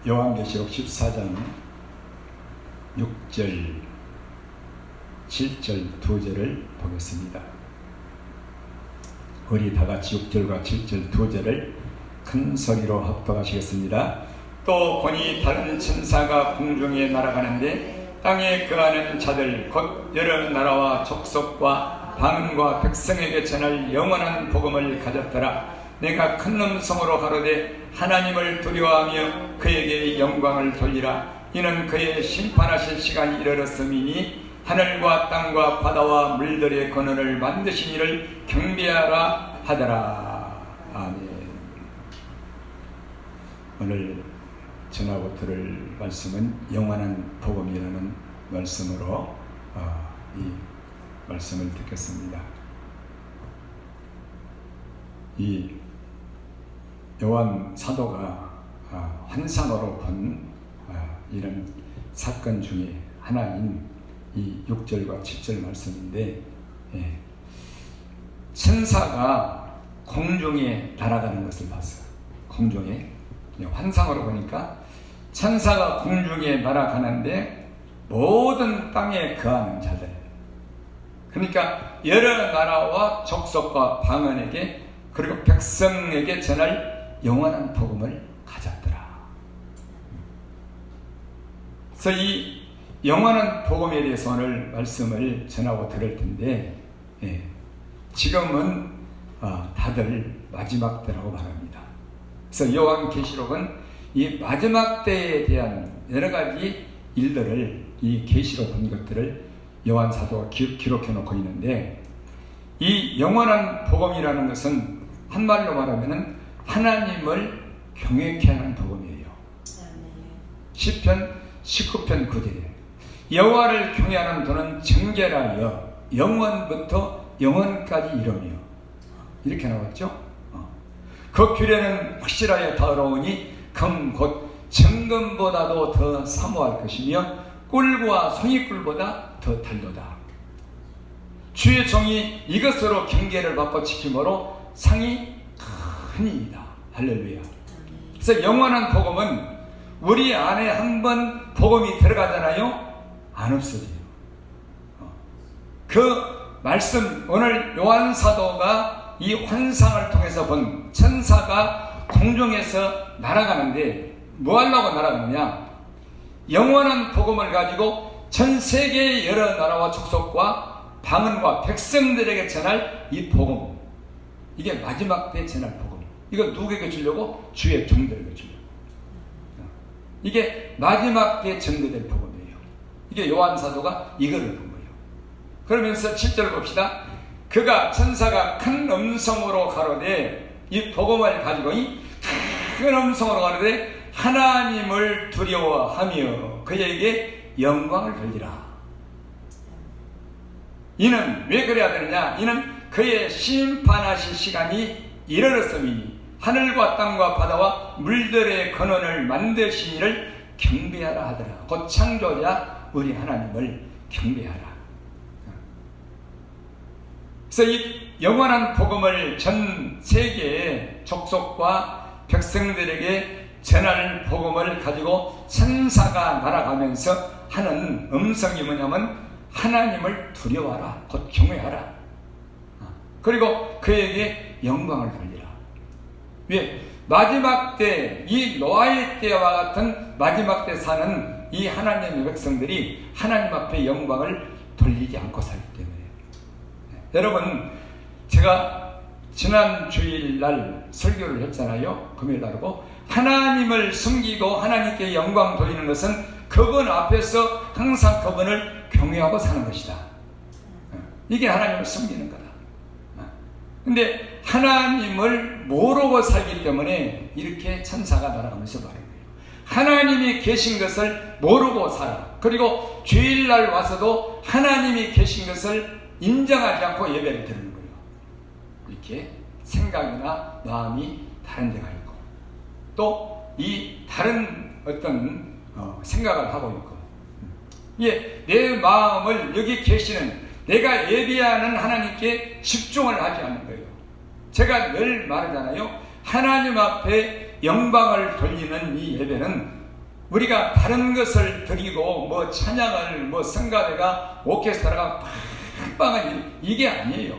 요한계시록 14장 6절, 7절 두 절을 보겠습니다. 우리 다같이 6절과 7절 두 절을 큰 소리로 합독하시겠습니다. 또 보니 다른 천사가 공중에 날아가는데 땅에 거하는 자들 곧 여러 나라와 족속과 방언과 백성에게 전할 영원한 복음을 가졌더라. 내가 큰 음성으로 가로되 하나님을 두려워하며 그에게 영광을 돌리라. 이는 그의 심판하실 시간이 이르렀음이니 하늘과 땅과 바다와 물들의 근원을 만드신 이를 경배하라 하더라. 아멘. 오늘 전하고 들을 말씀은 영원한 복음이라는 말씀으로 이 말씀을 듣겠습니다. 이 요한 사도가 환상으로 본 이런 사건 중에 하나인 이 6절과 7절 말씀인데, 천사가 공중에 날아가는 것을 봤어요. 공중에 환상으로 보니까 천사가 공중에 날아가는데 모든 땅에 거하는 자들, 그러니까 여러 나라와 족속과 방언에게 그리고 백성에게 전할 영원한 복음을 가졌더라. 그래서 이 영원한 복음에 대해서 오늘 말씀을 전하고 들을 텐데, 지금은 다들 마지막 때라고 말합니다. 그래서 요한계시록은 이 마지막 때에 대한 여러 가지 일들을, 이 계시로 본 것들을 요한 사도가 기록해 놓고 있는데, 이 영원한 복음이라는 것은 한말로 말하면 하나님을 경외케 하는 복음이에요. 시편 19편 9절에 여호와를 경외하는 도는 정결하여 영원부터 영원까지 이르며, 이렇게 나왔죠. 그 규례는 확실하여 더러우니 금 곧 정금보다도 더 사모할 것이며 꿀과 송이꿀보다 더 달도다. 주의 종이 이것으로 경계를 받고 지킴으로 상이 큰이다. 할렐루야. 그래서 영원한 복음은 우리 안에 한번 복음이 들어가잖아요, 안 없어져요. 그 말씀, 오늘 요한 사도가 이 환상을 통해서 본 천사가 공중에서 날아가는데 뭐 하려고 날아가느냐? 영원한 복음을 가지고 전 세계의 여러 나라와 족속과 방언과 백성들에게 전할 이 복음, 이게 마지막 때 전할 복음. 이거 누구에게 주려고? 주의 종들에게 주려고. 이게 마지막 때 전개될 복음이에요. 이게 요한 사도가 이거를 본 거예요. 그러면서 7절 봅시다. 그가 천사가 큰 음성으로 가로되, 이 복음을 가지고 이 큰 음성으로 가로되 하나님을 두려워하며 그에게 영광을 돌리라. 이는 왜 그래야 되느냐? 이는 그의 심판하실 시간이 이르렀음이니 하늘과 땅과 바다와 물들의 근원을 만드신 이를 경배하라 하더라. 곧 창조자 우리 하나님을 경배하라. 그래서 이 영원한 복음을 전 세계의 족속과 백성들에게 전하는 복음을 가지고 천사가 날아가면서 하는 음성이 뭐냐면 하나님을 두려워하라. 곧 경외하라. 그리고 그에게 영광을 돌리라. 왜? 마지막 때, 이 노아의 때와 같은 마지막 때 사는 이 하나님의 백성들이 하나님 앞에 영광을 돌리지 않고 살기 때문에. 여러분, 제가 지난 주일날 설교를 했잖아요. 금요일날이고, 하나님을 숨기고 하나님께 영광 돌리는 것은 그분 앞에서 항상 그분을 경외하고 사는 것이다. 이게 하나님을 숨기는 거다. 근데 하나님을 모르고 살기 때문에 이렇게 천사가 날아가면서 말한 거예요. 하나님이 계신 것을 모르고 살아. 그리고 주일날 와서도 하나님이 계신 것을 인정하지 않고 예배를 드리는 거예요. 이렇게 생각이나 마음이 다른 데가 있고, 또 이 다른 어떤 생각을 하고 있고, 내 마음을 여기 계시는 내가 예배하는 하나님께 집중을 하지 않는 거예요. 제가 늘 말하잖아요. 하나님 앞에 영광을 돌리는 이 예배는 우리가 다른 것을 드리고 뭐 찬양을 뭐 성가대가 오케스트라가 빵빵한 이게 아니에요.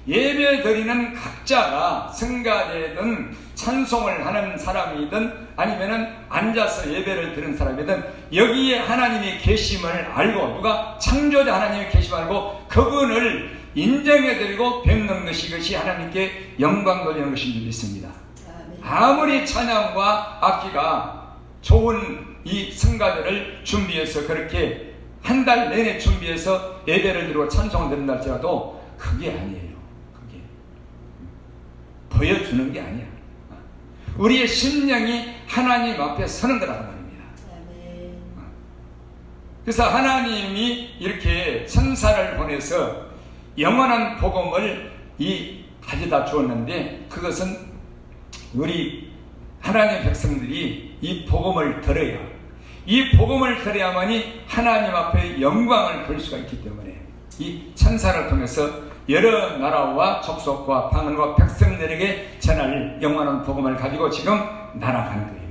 예배 드리는 각자가 성가대든 찬송을 하는 사람이든 아니면은 앉아서 예배를 드리는 사람이든 여기에 하나님의 계심을 알고, 누가 창조자 하나님의 계심을 알고 그분을 인정해드리고 뵙는 것이 하나님께 영광 돌리는 것인 줄 믿습니다. 아무리 찬양과 악기가 좋은 이 성가대를 준비해서 그렇게 한 달 내내 준비해서 예배를 드리고 찬송을 드린다 할지라도 그게 아니에요. 그게 보여주는 게 아니야. 우리의 심령이 하나님 앞에 서는 거라는 말입니다. 그래서 하나님이 이렇게 천사를 보내서 영원한 복음을 가져다 주었는데, 그것은 우리 하나님의 백성들이 이 복음을 들어야, 이 복음을 들어야만이 하나님 앞에 영광을 볼 수가 있기 때문에 이 천사를 통해서 여러 나라와 족속과 방언과 백성들에게 전할 영원한 복음을 가지고 지금 날아가는 거예요.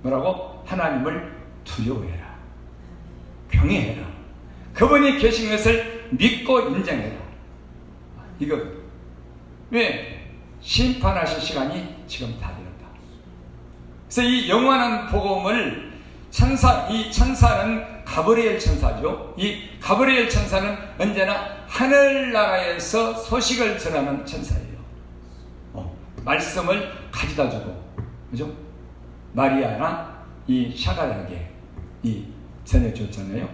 뭐라고? 하나님을 두려워해라, 경외해라, 그분이 계신 것을 믿고 인정해라. 이거 왜? 심판하실 시간이 지금 다 되었다. 그래서 이 영원한 복음을 이 천사는 가브리엘 천사죠. 이 가브리엘 천사는 언제나 하늘나라에서 소식을 전하는 천사예요. 말씀을 가져다 주고, 그죠? 마리아나 이 샤갈에게 전해줬잖아요.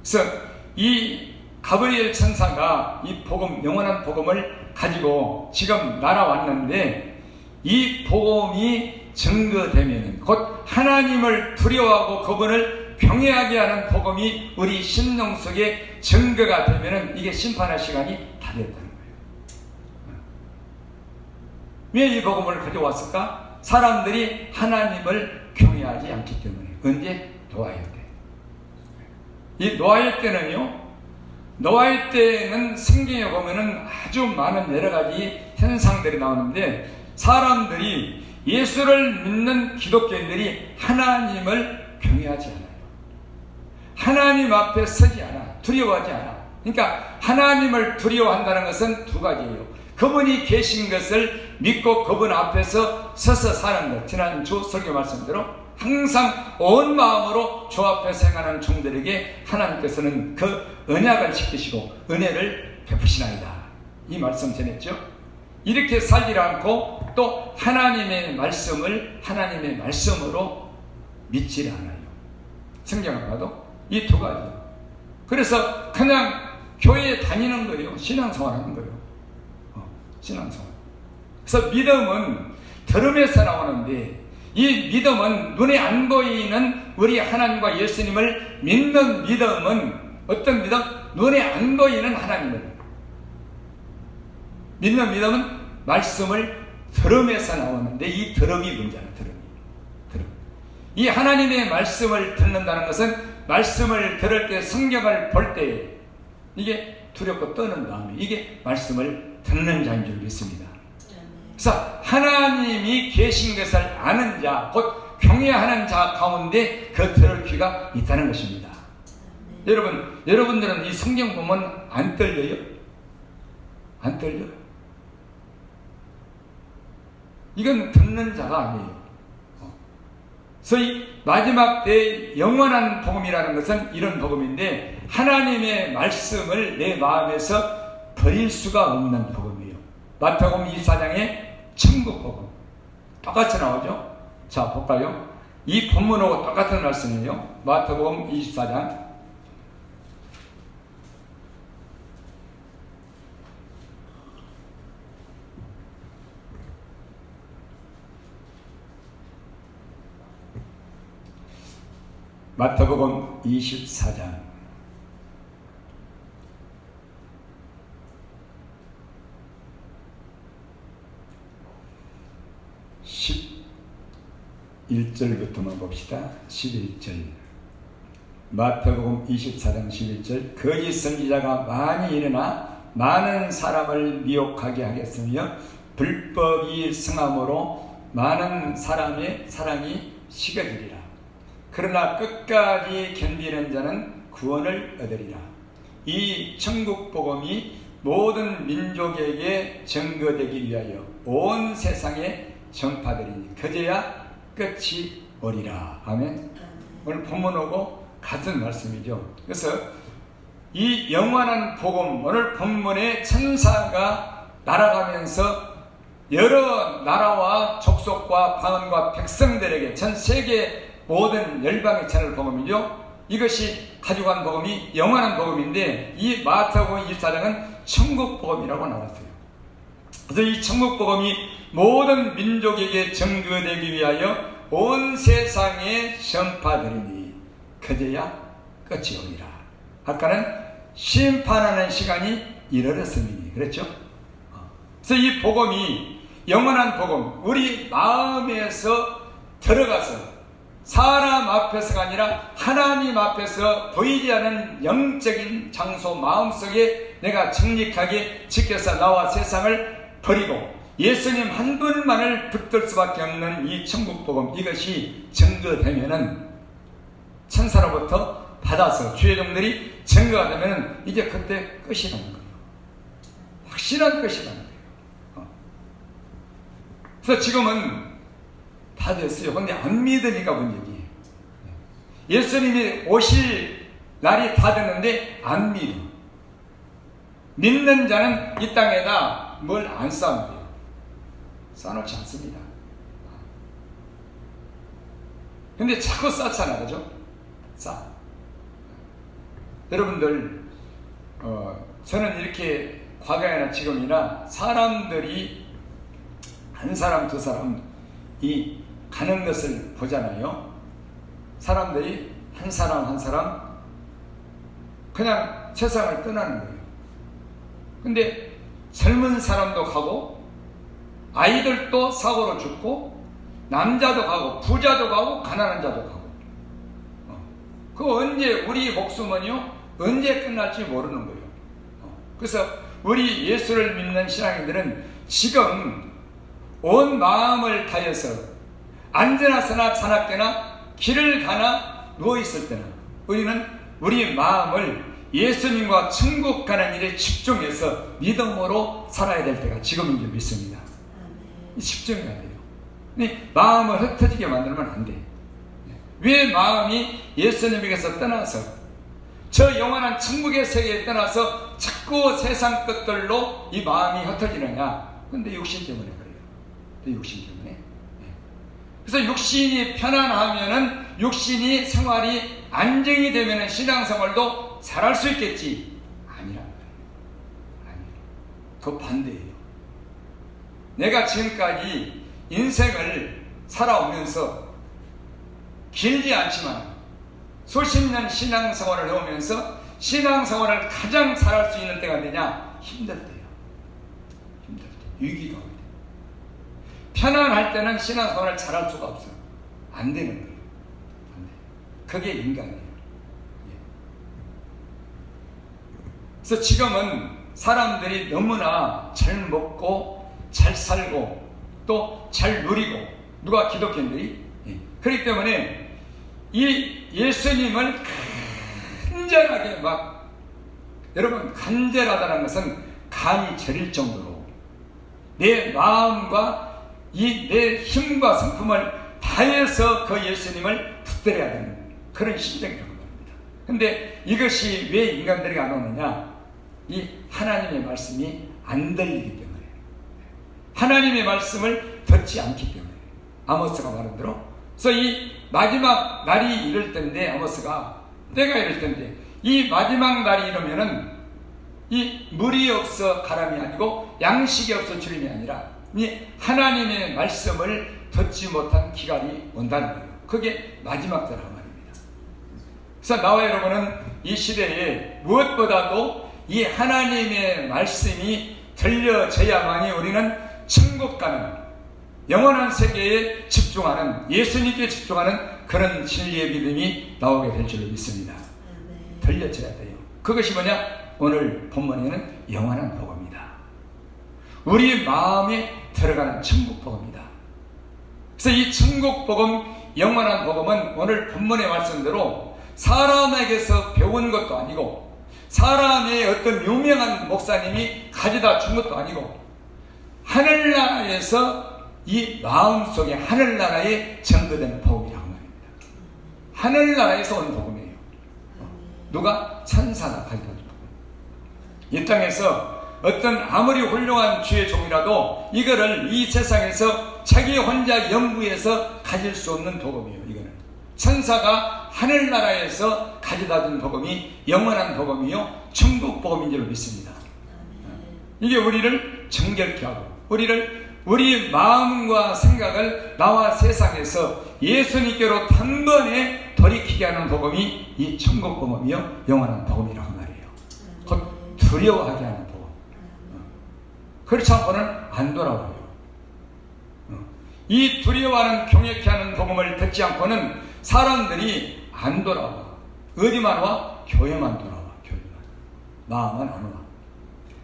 그래서 이 가브리엘 천사가 이 복음, 영원한 복음을 가지고 지금 날아왔는데, 이 복음이 증거되면, 곧 하나님을 두려워하고 그분을 경외하게 하는 복음이 우리 심령 속에 증거가 되면 이게 심판할 시간이 다 됐다는 거예요. 왜 이 복음을 가져왔을까? 사람들이 하나님을 경외하지 않기 때문에. 언제? 노아의 때. 이 노아의 때는요, 노아의 때는 성경에 보면은 아주 많은 여러 가지 현상들이 나오는데, 사람들이 예수를 믿는 기독교인들이 하나님을 경외하지 않아요. 하나님 앞에 서지 않아. 두려워하지 않아. 그러니까 하나님을 두려워한다는 것은 두 가지예요. 그분이 계신 것을 믿고 그분 앞에서 서서 사는 것. 지난주 설교 말씀대로 항상 온 마음으로 주 앞에 생각하는 종들에게 하나님께서는 그 언약을 지키시고 은혜를 베푸시나이다. 이 말씀 전했죠. 이렇게 살지 않고 또 하나님의 말씀을 하나님의 말씀으로 믿지 않아요. 성경을 봐도 이 두 가지. 그래서 그냥 교회에 다니는 거예요. 신앙생활 하는 거예요. 신앙생활. 그래서 믿음은 들음에서 나오는데, 이 믿음은 눈에 안 보이는 우리 하나님과 예수님을 믿는 믿음은 어떤 믿음? 눈에 안 보이는 하나님을 믿는 믿음은 말씀을 들음에서 나오는데, 이 들음이 문제야. 들음. 이 하나님의 말씀을 듣는다는 것은 말씀을 들을 때, 성경을 볼 때 이게 두렵고 떠는 다음에 이게 말씀을 듣는 자인 줄 믿습니다. 그래서 하나님이 계신 것을 아는 자, 곧 경외하는 자 가운데 그 들을 귀가 있다는 것입니다. 여러분들은 이 성경 보면 안 떨려요? 안 떨려? 이건 듣는 자가 아니에요. 그래서 이 마지막 때 영원한 복음이라는 것은 이런 복음인데, 하나님의 말씀을 내 마음에서 버릴 수가 없는 복음이에요. 마태복음 24장에 천국 복음 똑같이 나오죠. 자, 볼까요? 이 본문하고 똑같은 말씀이에요. 마태복음 24장 마태복음 24장 11절부터만 봅시다. 11절. 마태복음 24장 11절. 거짓 선지자가 많이 일어나 많은 사람을 미혹하게 하겠으며 불법이 성함으로 많은 사람의 사랑이 식어지리라. 그러나 끝까지 견디는 자는 구원을 얻으리라. 이 천국 복음이 모든 민족에게 증거되기 위하여 온 세상에 전파되리니 그제야 끝이 오리라. 아멘. 오늘 본문하고 같은 말씀이죠. 그래서 이 영원한 복음, 오늘 본문에 천사가 날아가면서 여러 나라와 족속과 방언과 백성들에게 전 세계 모든 열방의 전할 복음이죠. 이것이 가지고 간 복음이 영원한 복음인데 이 마태복음 24장은 천국 복음이라고 나왔어요. 그래서 이 천국 복음이 모든 민족에게 증거되기 위하여 온 세상에 전파되리니 그제야 끝이 오리라. 아까는 심판하는 시간이 이르렀음이니 그랬죠. 그래서 이 복음이 영원한 복음, 우리 마음에서 들어가서 사람 앞에서가 아니라 하나님 앞에서 보이지 않는 영적인 장소 마음속에 내가 정직하게 지켜서 나와 세상을 버리고 예수님 한 분만을 붙들 수밖에 없는 이 천국 복음, 이것이 증거되면은 천사로부터 받아서 주의 종들이 증거가 되면은 이제 그때 끝이라는 거예요. 확실한 끝이라는 거예요. 그래서 지금은 다 됐어요. 근데 안 믿으니까 문제지. 예수님이 오실 날이 다 됐는데 안 믿어. 믿는 자는 이 땅에다 뭘 안 쌓는데요. 쌓아놓지 않습니다. 근데 자꾸 쌓잖아, 그죠? 쌓아. 여러분들, 저는 이렇게 과거에나 지금이나 사람들이 한 사람, 두 사람, 이 가는 것을 보잖아요. 사람들이 한 사람 한 사람 그냥 세상을 떠나는 거예요. 근데 젊은 사람도 가고 아이들도 사고로 죽고 남자도 가고 부자도 가고 가난한 자도 가고 그 언제 우리 목숨은요 언제 끝날지 모르는 거예요. 그래서 우리 예수를 믿는 신앙인들은 지금 온 마음을 다해서 앉아서나 자나깨나 길을 가나 누워있을 때나 우리는 우리 마음을 예수님과 천국 가는 일에 집중해서 믿음으로 살아야 될 때가 지금인 줄 믿습니다. 집중이 안 돼요. 근데 마음을 흩어지게 만들면 안 돼. 왜 마음이 예수님에게서 떠나서 저 영원한 천국의 세계에 떠나서 자꾸 세상 것들로 이 마음이 흩어지느냐? 근데 육신 때문에 그래요. 육신 때문에. 그래서 육신이 편안하면은 육신이 생활이 안정이 되면은 신앙생활도 잘할 수 있겠지. 아니란 말이에요. 아니에요. 그 반대예요. 내가 지금까지 인생을 살아오면서 길지 않지만 수십 년 신앙생활을 해오면서 신앙생활을 가장 잘할 수 있는 때가 언제냐? 힘들 때요. 힘들 때. 위기가 올 때. 편안할 때는 신앙생활을 잘할 수가 없어요. 안 되는 거예요. 안 돼요. 그게 인간이에요. 그래서 지금은 사람들이 너무나 잘 먹고 잘 살고 또 잘 누리고 누가 기독교인들이 그렇기 때문에 이 예수님을 간절하게 막 여러분 간절하다는 것은 간이 저릴 정도로 내 마음과 이 내 힘과 성품을 다해서 그 예수님을 붙들어야 되는 그런 심정이라고 합니다. 근데 이것이 왜 인간들에게 안 오느냐? 이 하나님의 말씀이 안 들리기 때문에 하나님의 말씀을 듣지 않기 때문에 아모스가 말한 대로 그래서 이 마지막 날이 이럴 텐데 아모스가 때가 이럴 텐데 이 마지막 날이 이러면은 이 물이 없어 가람이 아니고 양식이 없어 주림이 아니라 이 하나님의 말씀을 듣지 못한 기간이 온다는 거예요. 그게 마지막 때라고 말입니다. 그래서 나와 여러분은 이 시대에 무엇보다도 이 하나님의 말씀이 들려져야만이 우리는 천국 가는 영원한 세계에 집중하는 예수님께 집중하는 그런 진리의 믿음이 나오게 될 줄로 믿습니다. 들려져야 돼요. 그것이 뭐냐? 오늘 본문에는 영원한 복음이다. 우리 마음에 들어가는 천국 복음이다. 그래서 이 천국 복음 영원한 복음은 오늘 본문의 말씀대로 사람에게서 배운 것도 아니고 사람의 어떤 유명한 목사님이 가져다 준 것도 아니고 하늘나라에서 이 마음속에 하늘나라에 전거된 복음이라고 말입니다. 하늘나라에서 온 복음이에요. 누가? 천사가 가져다 준 복음. 이 땅에서 어떤 아무리 훌륭한 주의 종이라도 이거를 이 세상에서 자기 혼자 연구해서 가질 수 없는 복음이에요. 이거는 천사가 하늘나라에서 가져다 준 복음이 영원한 복음이요 천국 복음인 줄 믿습니다. 이게 우리를 정결케 하고 우리 마음과 생각을 나와 세상에서 예수님께로 단번에 돌이키게 하는 복음이 이 천국 복음이요 영원한 복음이라고 말이에요. 곧 두려워하게 하는 복음. 그렇지 않고는 안 돌아와요. 이 두려워하는 경외케 하는 복음을 듣지 않고는 사람들이 안 돌아와. 어디만 와? 교회만 돌아와. 교회만. 마음은 안 와.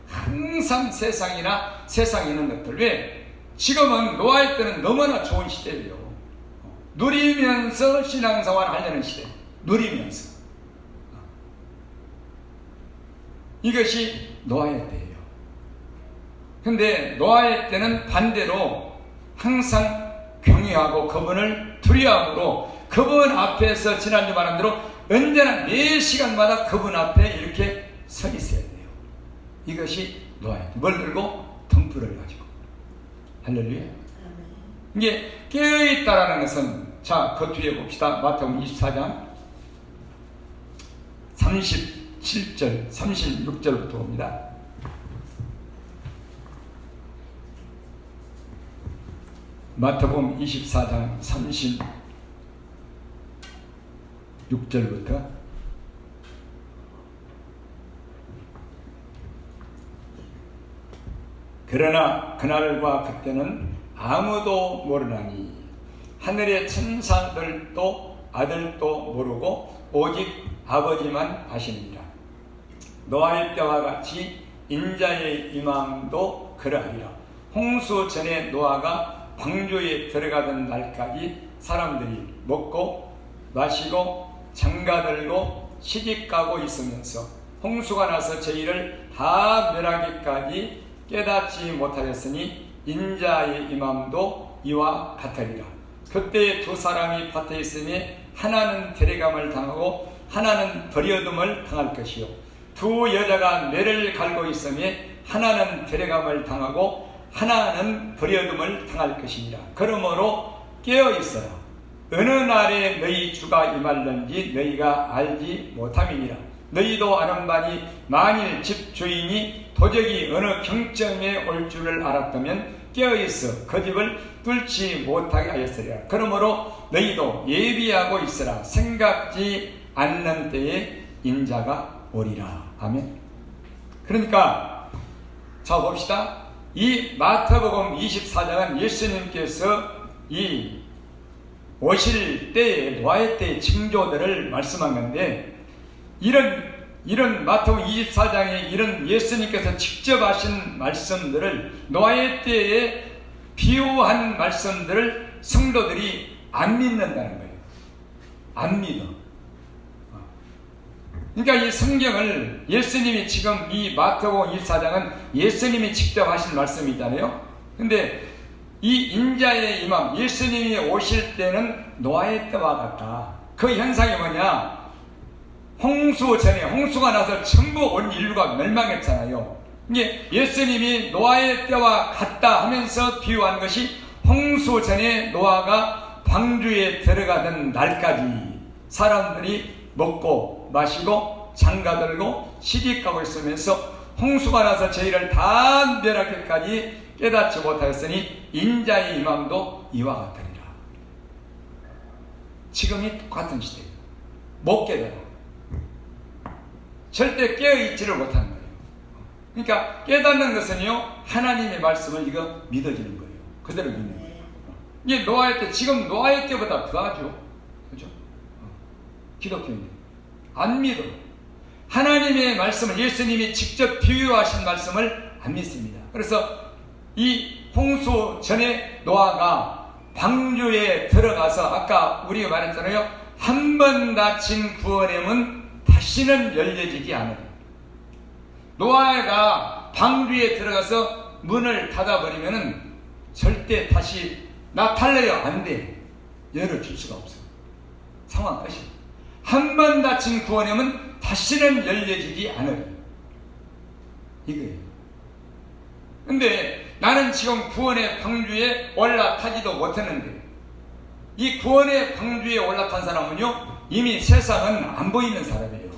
항상 세상에 있는 것들. 왜? 지금은 노아의 때는 너무나 좋은 시대예요. 누리면서 신앙생활 하려는 시대. 누리면서. 이것이 노아의 때예요. 근데 노아의 때는 반대로 항상 경외하고 그분을 두려움으로 그분 앞에서 지난주 말한 대로 언제나 매 시간마다 그분 앞에 이렇게 서 있어야 돼요. 이것이 노아의 때. 뭘 들고? 등불을 가지고. 할렐루야. 이게 깨어있다라는 것은 자, 그 뒤에 봅시다. 마태복음 24장 37절 36절부터 봅니다. 마태복음 24장 36절부터 그러나 그날과 그때는 아무도 모르나니 하늘의 천사들도 아들도 모르고 오직 아버지만 아시느니라. 노아의 때와 같이 인자의 임함도 그러하리라. 홍수 전에 노아가 방주에 들어가던 날까지 사람들이 먹고 마시고 장가들고 시집가고 있으면서 홍수가 나서 저희를 다 멸하기까지 깨닫지 못하였으니 인자의 임함도 이와 같으리라. 그때 두 사람이 밭에 있으니 하나는 데려감을 당하고 하나는 버려둠을 당할 것이요 두 여자가 뇌를 갈고 있으니 하나는 데려감을 당하고 하나는 버려둠을 당할 것이니라. 그러므로 깨어있어라. 어느 날에 너희 주가 임할는지 너희가 알지 못함이니라. 너희도 아는 바니 만일 집 주인이 도적이 어느 경점에 올 줄을 알았다면 깨어있어 그 집을 뚫지 못하게 하였으리라. 그러므로 너희도 예비하고 있으라. 생각지 않는 때에 인자가 오리라. 아멘. 그러니까 자 봅시다. 이 마태복음 24장은 예수님께서 이 오실 때에 노아의 때의 징조들을 말씀한 건데 이런 마태복음 24장에 이런 예수님께서 직접 하신 말씀들을 노아의 때에 비유한 말씀들을 성도들이 안 믿는다는 거예요. 안 믿어. 그러니까 이 성경을 예수님이 지금 이 마태복음 24장은 예수님이 직접 하신 말씀이잖아요. 근데 이 인자의 임함, 예수님이 오실 때는 노아의 때와 같다. 그 현상이 뭐냐? 홍수 전에 홍수가 나서 전부 온 인류가 멸망했잖아요. 이게 예수님이 노아의 때와 같다 하면서 비유한 것이 홍수 전에 노아가 방주에 들어가던 날까지 사람들이 먹고 마시고 장가들고 시집가고 있으면서 홍수가 나서 저희를 다 멸하기까지 깨닫지 못하였으니 인자의 임함도 이와 같으리라. 지금이 똑같은 시대예요. 못 깨달아. 절대 깨어있지를 못하는 거예요. 그러니까 깨닫는 것은요 하나님의 말씀을 이거 믿어지는 거예요. 그대로 믿는 거예요. 이게 노아의 때, 지금 노아의 때보다 더하죠. 그죠? 기독교인들 안 믿어. 하나님의 말씀을, 예수님이 직접 비유하신 말씀을 안 믿습니다. 그래서 이 홍수 전에 노아가 방주에 들어가서 아까 우리가 말했잖아요. 한 번 닫힌 구원의 문 다시는 열려지지 않으리. 노아가 방주에 들어가서 문을 닫아버리면은 절대 다시 나 탈래요 안 돼. 열어줄 수가 없어. 상황 끝이야. 한 번 닫힌 구원의 문 다시는 열려지지 않으리. 이거예요. 근데 나는 지금 구원의 방주에 올라타지도 못했는데, 이 구원의 방주에 올라탄 사람은요 이미 세상은 안 보이는 사람이에요.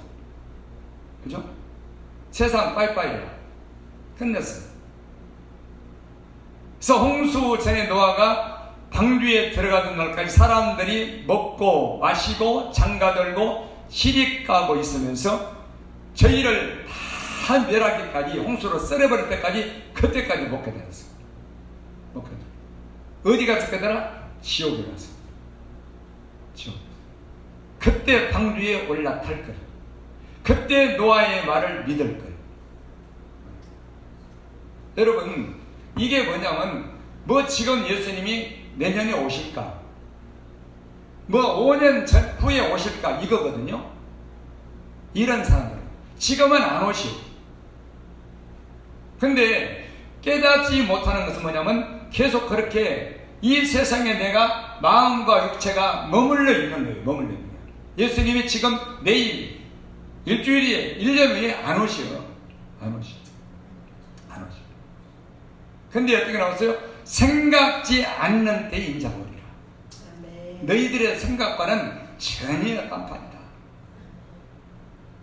그죠? 세상 빠이빠이야. 끝냈어요. 그래서 홍수 전에 노아가 방주에 들어가던 날까지 사람들이 먹고 마시고 장가들고 시집가고 있으면서 저희를 다 멸하기까지, 홍수로 썰어버릴 때까지, 그때까지 못 깨달았어요. 못 깨달았어요. 어디 가서 깨달아? 지옥에 가서. 지옥. 그때 방주에 올라탈 거예요. 그때 노아의 말을 믿을 거예요. 여러분, 이게 뭐냐면, 뭐 지금 예수님이 내년에 오실까? 뭐 5년 후에 오실까? 이거거든요. 이런 사람들. 지금은 안 오시오. 근데 깨닫지 못하는 것은 뭐냐면 계속 그렇게 이 세상에 내가 마음과 육체가 머물러 있는 거예요. 머물러 있는 거예요. 예수님이 지금 내일 일주일에 1년 후에 안 오시오. 안 오시오. 안 오시오. 근데 어떻게 나왔어요? 생각지 않는 때 인자 오리라. 너희들의 생각과는 전혀 딴판이다.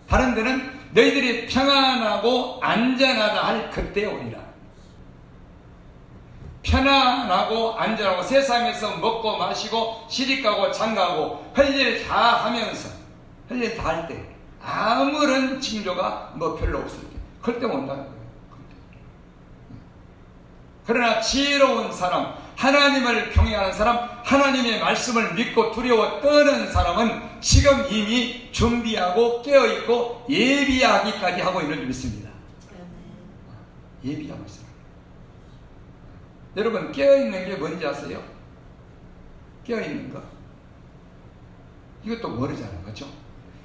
다른 데는 너희들이 평안하고 안전하다 할 그때 오리라. 편안하고 안전하고 세상에서 먹고 마시고 시집가고 장가고 할 일 다 하면서 할 일 다 할 때 아무런 징조가 뭐 별로 없을 때 그때 온다는 거예요. 그러나 지혜로운 사람, 하나님을 경외하는 사람, 하나님의 말씀을 믿고 두려워 떠는 사람은 지금 이미 준비하고 깨어있고 예비하기까지 하고 있는 줄 믿습니다. 예비하고 있어요. 여러분, 깨어있는 게 뭔지 아세요? 깨어있는 거. 이것도 모르잖아요. 그렇죠?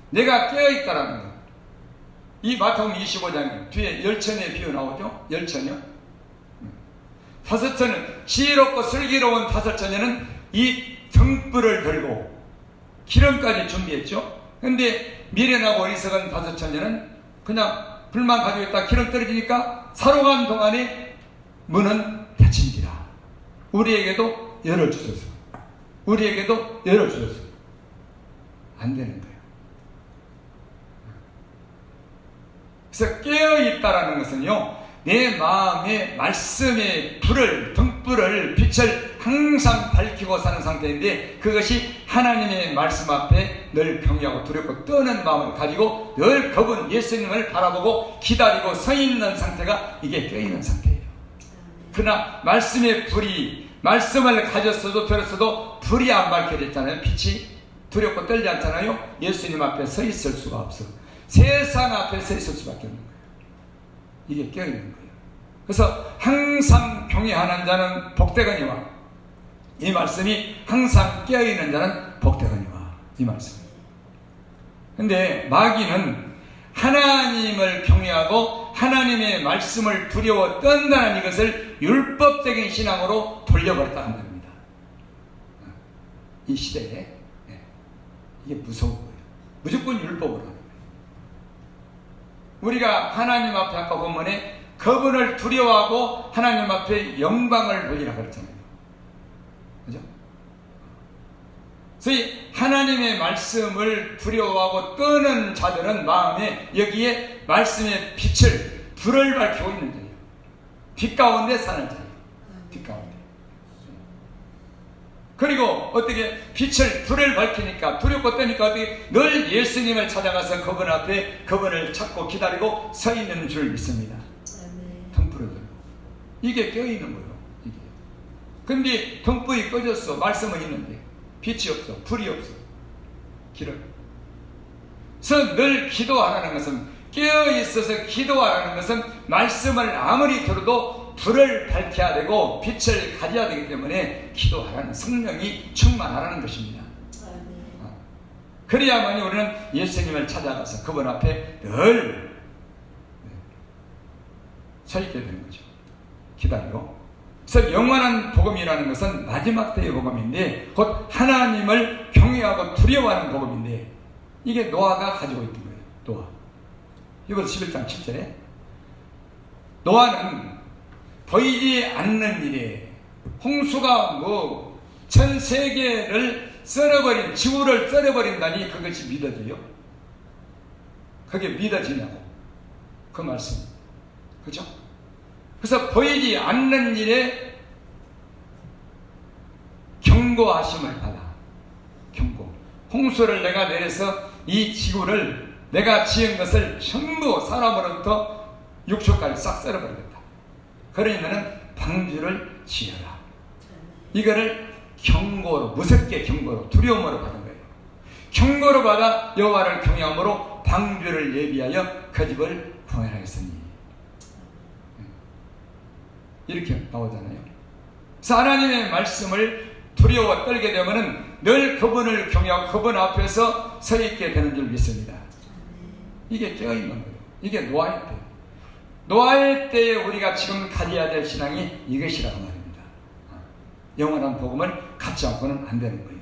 내가 깨어있다라는 거. 이 마태복음 25장에 뒤에 열천의 비유 나오죠? 열천이요? 다섯 처녀는, 지혜롭고 슬기로운 다섯 처녀는 이 등불을 들고 기름까지 준비했죠. 근데 미련하고 어리석은 다섯 처녀는 그냥 불만 가지고 있다 기름 떨어지니까 사러 간 동안에 문은 닫힌지라. 우리에게도 열어주소서. 우리에게도 열어주소서. 안 되는 거예요. 그래서 깨어있다라는 것은요, 내 마음에 말씀의 불을, 등불을, 빛을 항상 밝히고 사는 상태인데, 그것이 하나님의 말씀 앞에 늘 경외하고 두렵고 떠는 마음을 가지고 늘 그분 예수님을 바라보고 기다리고 서 있는 상태가 이게 깨어있는 상태예요. 그러나 말씀의 불이, 말씀을 가졌어도 들었어도 불이 안 밝혀졌잖아요. 빛이 두렵고 떨지 않잖아요. 예수님 앞에 서 있을 수가 없어. 세상 앞에 서 있을 수밖에 없는 거예요. 이게 깨어있는 거예요. 그래서 항상 경외하는 자는 복되거니와, 이 말씀이 항상 깨어있는 자는 복되거니와, 이 말씀. 근데 마귀는 하나님을 경외하고 하나님의 말씀을 두려워 떤다는 이것을 율법적인 신앙으로 돌려버렸다 한다는 겁니다. 이 시대에 이게 무서운 거예요. 무조건 율법으로 하는 거예요. 우리가 하나님 앞에 아까 본문에 그분을 두려워하고 하나님 앞에 영광을 돌리라 그랬잖아요. 그죠? 그래서 이 하나님의 말씀을 두려워하고 떠는 자들은 마음에 여기에 말씀의 빛을, 불을 밝히고 있는 자예요. 빛 가운데 사는 자예요. 빛 가운데. 그리고 어떻게 빛을, 불을 밝히니까, 두렵고 떠니까 어떻게 늘 예수님을 찾아가서 그분 앞에 그분을 찾고 기다리고 서 있는 줄 믿습니다. 등불을 들고. 이게 껴있는 거예요. 이게. 근데 등불이 꺼졌어. 말씀은 있는데 빛이 없어. 불이 없어. 기름. 그래서 늘 기도하라는 것은, 깨어있어서 기도하라는 것은 말씀을 아무리 들어도 불을 밝혀야 되고 빛을 가져야 되기 때문에 기도하라는, 성령이 충만하라는 것입니다. 그래야만이 우리는 예수님을 찾아가서 그분 앞에 늘 서 있게 되는 거죠. 기다리고. 그래서 영원한 복음이라는 것은 마지막 때의 복음인데, 곧 하나님을 경외하고 두려워하는 복음인데, 이게 노아가 가지고 있던 거예요. 노아. 이것 11장 7절에 노아는 보이지 않는 일에 홍수가 뭐 전 세계를 썰어버린, 지구를 썰어버린다니 그것이 믿어져요? 그게 믿어지냐고. 그 말씀. 그죠? 그래서 보이지 않는 일에 경고하심을 받아. 경고. 홍수를 내가 내려서 이 지구를 내가 지은 것을 전부 사람으로부터 육축까지 싹 썰어버리겠다. 그러면은 방주를 지어라. 이거를 경고로, 무섭게 경고로, 두려움으로 받은 거예요. 경고로 받아 여호와를 경외함으로 방주를 예비하여 그 집을 구원하였으니. 이렇게 나오잖아요. 그래서 하나님의 말씀을 두려워 떨게 되면은 늘 그분을 경외하고 그분 앞에서 서 있게 되는 줄 믿습니다. 이게 깨어있는 거예요. 이게 노아의 때. 노아의 때에 우리가 지금 가져야 될 신앙이 이것이라고 말입니다. 영원한 복음을 갖지 않고는 안 되는 거예요.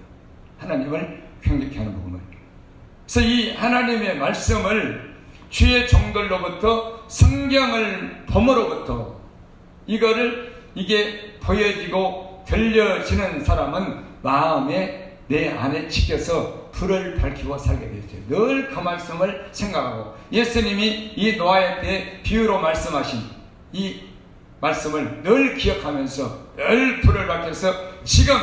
하나님을 경외케 하는 복음을. 그래서 이 하나님의 말씀을 주의 종들로부터, 성경을 봄으로부터 이게 보여지고 들려지는 사람은 마음에 내 안에 지켜서 불을 밝히고 살게 되죠. 늘 그 말씀을 생각하고, 예수님이 이 노아의 때 비유로 말씀하신 이 말씀을 늘 기억하면서 늘 불을 밝혀서, 지금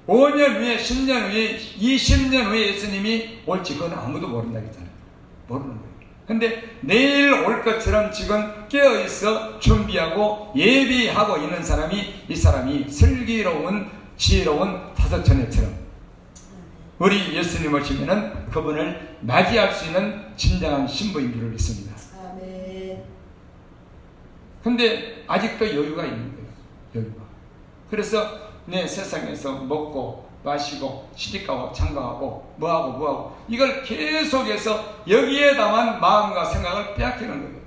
5년 후에, 10년 후에, 20년 후에 예수님이 올지 그건 아무도 모른다 했잖아요. 모르는 거예요. 근데 내일 올 것처럼 지금 깨어있어 준비하고 예비하고 있는 사람이, 이 사람이 슬기로운 지혜로운 다섯 처녀처럼 우리 예수님 오시면은 그분을 맞이할 수 있는 진정한 신부인 줄을 믿습니다. 아멘. 근데 아직도 여유가 있는 거예요. 여유가. 그래서 내 세상에서 먹고 마시고 시집가고 장가가고 뭐하고 이걸 계속해서 여기에다만 마음과 생각을 빼앗기는 거예요.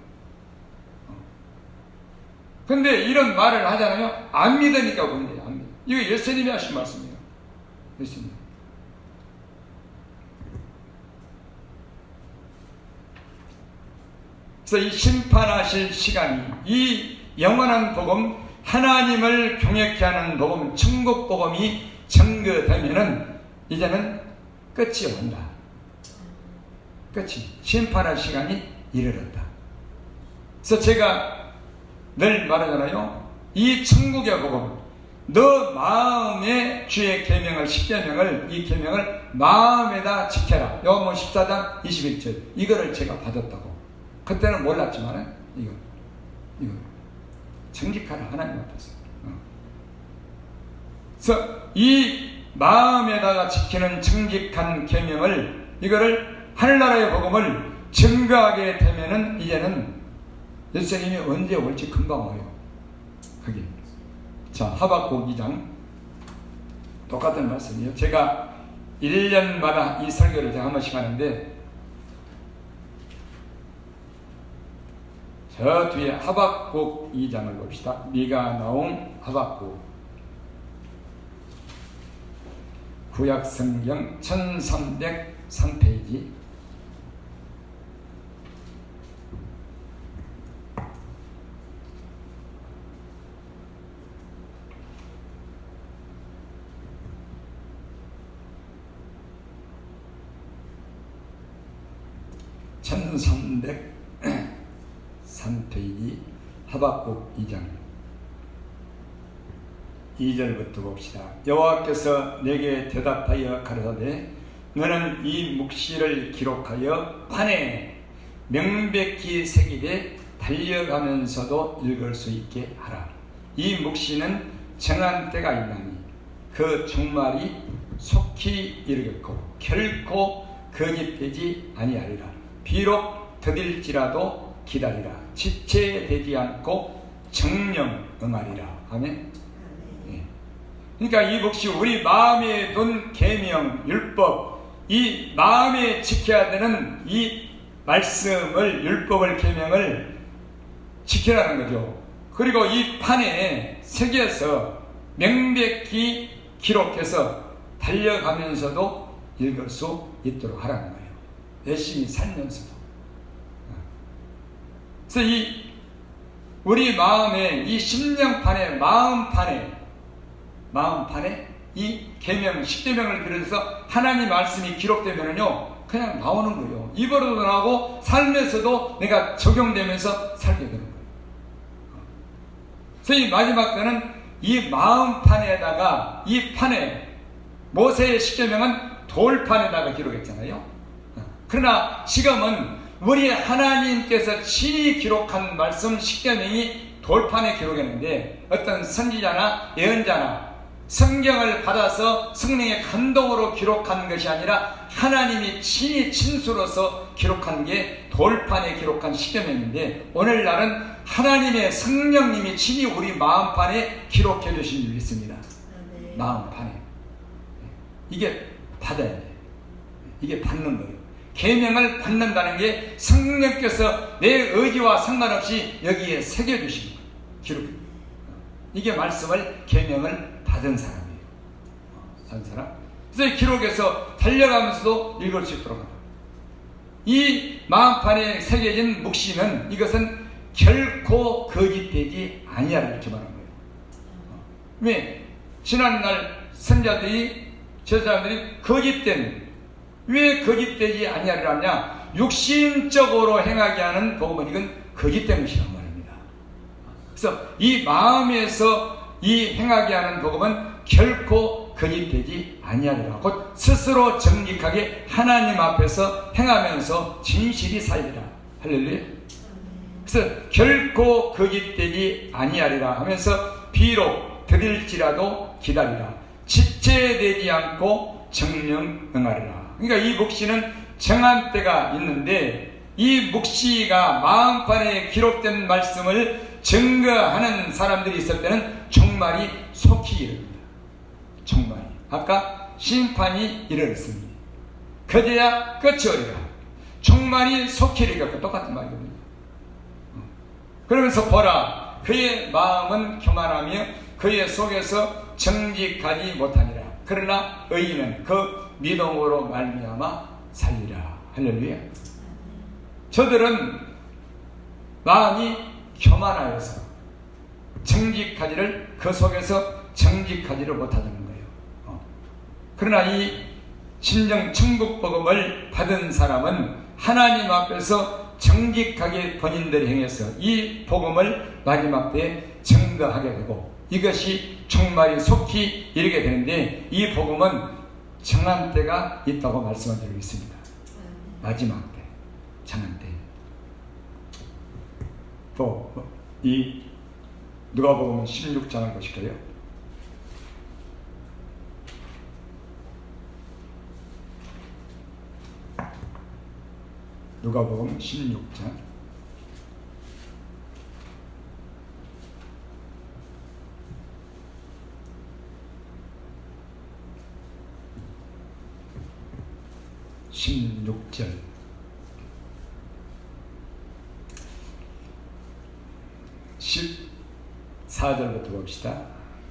근데 이런 말을 하잖아요. 안 믿으니까 문제예요. 안 믿어. 이거 예수님이 하신 말씀이에요. 예수님. 그래서 이 심판하실 시간이, 이 영원한 복음, 하나님을 경외케 하는 복음, 천국 복음이 전거되면은 이제는 끝이 온다. 끝이, 심판할 시간이 이르렀다. 그래서 제가 늘 말하잖아요. 이 천국의 복음, 너 마음에 주의 계명을, 10계명을, 이 계명을 마음에다 지켜라. 요한복음 14장 21절. 이거를 제가 받았다고. 그때는 몰랐지만은 이거 정직하라, 하나님 앞에서. 그래서 이 마음에다가 지키는 정직한 계명을, 이거를 하늘나라의 복음을 증거하게 되면은 이제는 예수님이 언제 올지 금방 와요. 그게. 자, 하박국 2장 똑같은 말씀이에요. 제가 1년마다 이 설교를 제가 한 번씩 하는데, 저 뒤에 하박국 2장을 봅시다. 미가 나온 하박국. 구약성경 1303페이지. (1303페이지) 하박국 2장 2절부터 봅시다. 여호와께서 내게 대답하여 가라사대, 너는 이 묵시를 기록하여 판에 명백히 새기되 달려가면서도 읽을 수 있게 하라. 이 묵시는 정한 때가 있나니 그 종말이 속히 이르겠고 결코 거짓되지 아니하리라. 비록 더딜지라도 기다리라. 지체되지 않고 정령 응하리라. 아멘. 예. 그러니까 이 몫이 우리 마음에 둔 계명, 율법, 이 마음에 지켜야 되는 이 말씀을, 율법을, 계명을 지키라는 거죠. 그리고 이 판에 새겨서 명백히 기록해서 달려가면서도 읽을 수 있도록 하라는 거예요. 열심히 살면서도. 그래서 이 우리 마음에 이 심령판에, 마음판에 이 계명, 십계명을 비롯해서 하나님 말씀이 기록되면은요 그냥 나오는 거예요. 입으로도 나오고 삶에서도 내가 적용되면서 살게 되는 거예요. 그래서 이 마지막 때는 이 마음판에다가, 이 판에, 모세의 십계명은 돌판에다가 기록했잖아요. 그러나 지금은 우리 하나님께서 친히 기록한 말씀 십계명이 돌판에 기록했는데, 어떤 선지자나 예언자나 성경을 받아서 성령의 감동으로 기록한 것이 아니라 하나님이 친히 친수로서 기록한 게 돌판에 기록한 십계명인데, 오늘날은 하나님의 성령님이 친히 우리 마음판에 기록해 주신 줄 믿습니다. 마음판에. 이게 받아야 돼요. 이게 받는 거예요. 계명을 받는다는 게 성령께서 내 의지와 상관없이 여기에 새겨주신 거예요. 기록. 이게 말씀을, 계명을 받은 사람이에요. 받은 사람. 그래서 기록해서 달려가면서도 읽을 수 있도록 합니다. 이 마음판에 새겨진 묵시는, 이것은 결코 거짓되지 아니하라, 이렇게 말한 거예요. 왜? 지난날 선자들이, 저 사람들이 왜 거짓되지 아니하리라 하냐? 육신적으로 행하게 하는 복음은 이건 거짓된 것이란 말입니다. 그래서 이 마음에서 이 행하게 하는 복음은 결코 거짓되지 아니하리라. 곧 스스로 정직하게 하나님 앞에서 행하면서 진실이 살리라. 할렐루야. 그래서 결코 거짓되지 아니하리라 하면서 비록 드릴지라도 기다리라. 지체되지 않고 정령 응하리라. 그러니까 이 묵시는 정한 때가 있는데, 이 묵시가 마음판에 기록된 말씀을 증거하는 사람들이 있을 때는 종말이 속히 이릅니다. 종말이. 아까 심판이 이르렀습니다. 그제야 끝이 오리라. 종말이 속히 이르겠고 똑같은 말이거든요. 그러면서 보라, 그의 마음은 교만하며 그의 속에서 정직하지 못하니라. 그러나 의인은 그 믿음으로 말미암아 살리라. 할렐루야. 저들은 마음이 교만하여서 정직하지를, 그 속에서 정직하지를 못하는 거예요. 그러나 이 진정 천국 복음을 받은 사람은 하나님 앞에서 정직하게 본인들이 행해서 이 복음을 마지막 때에 증거하게 되고, 이것이 종말이 속히 이르게 되는데, 이 복음은 정한 때가 있다고 말씀을 드리고 있습니다. 마지막 때, 정한 때. 또 이 누가복음 16장을 보실까요? 누가복음 16장 16절 14절부터 봅시다.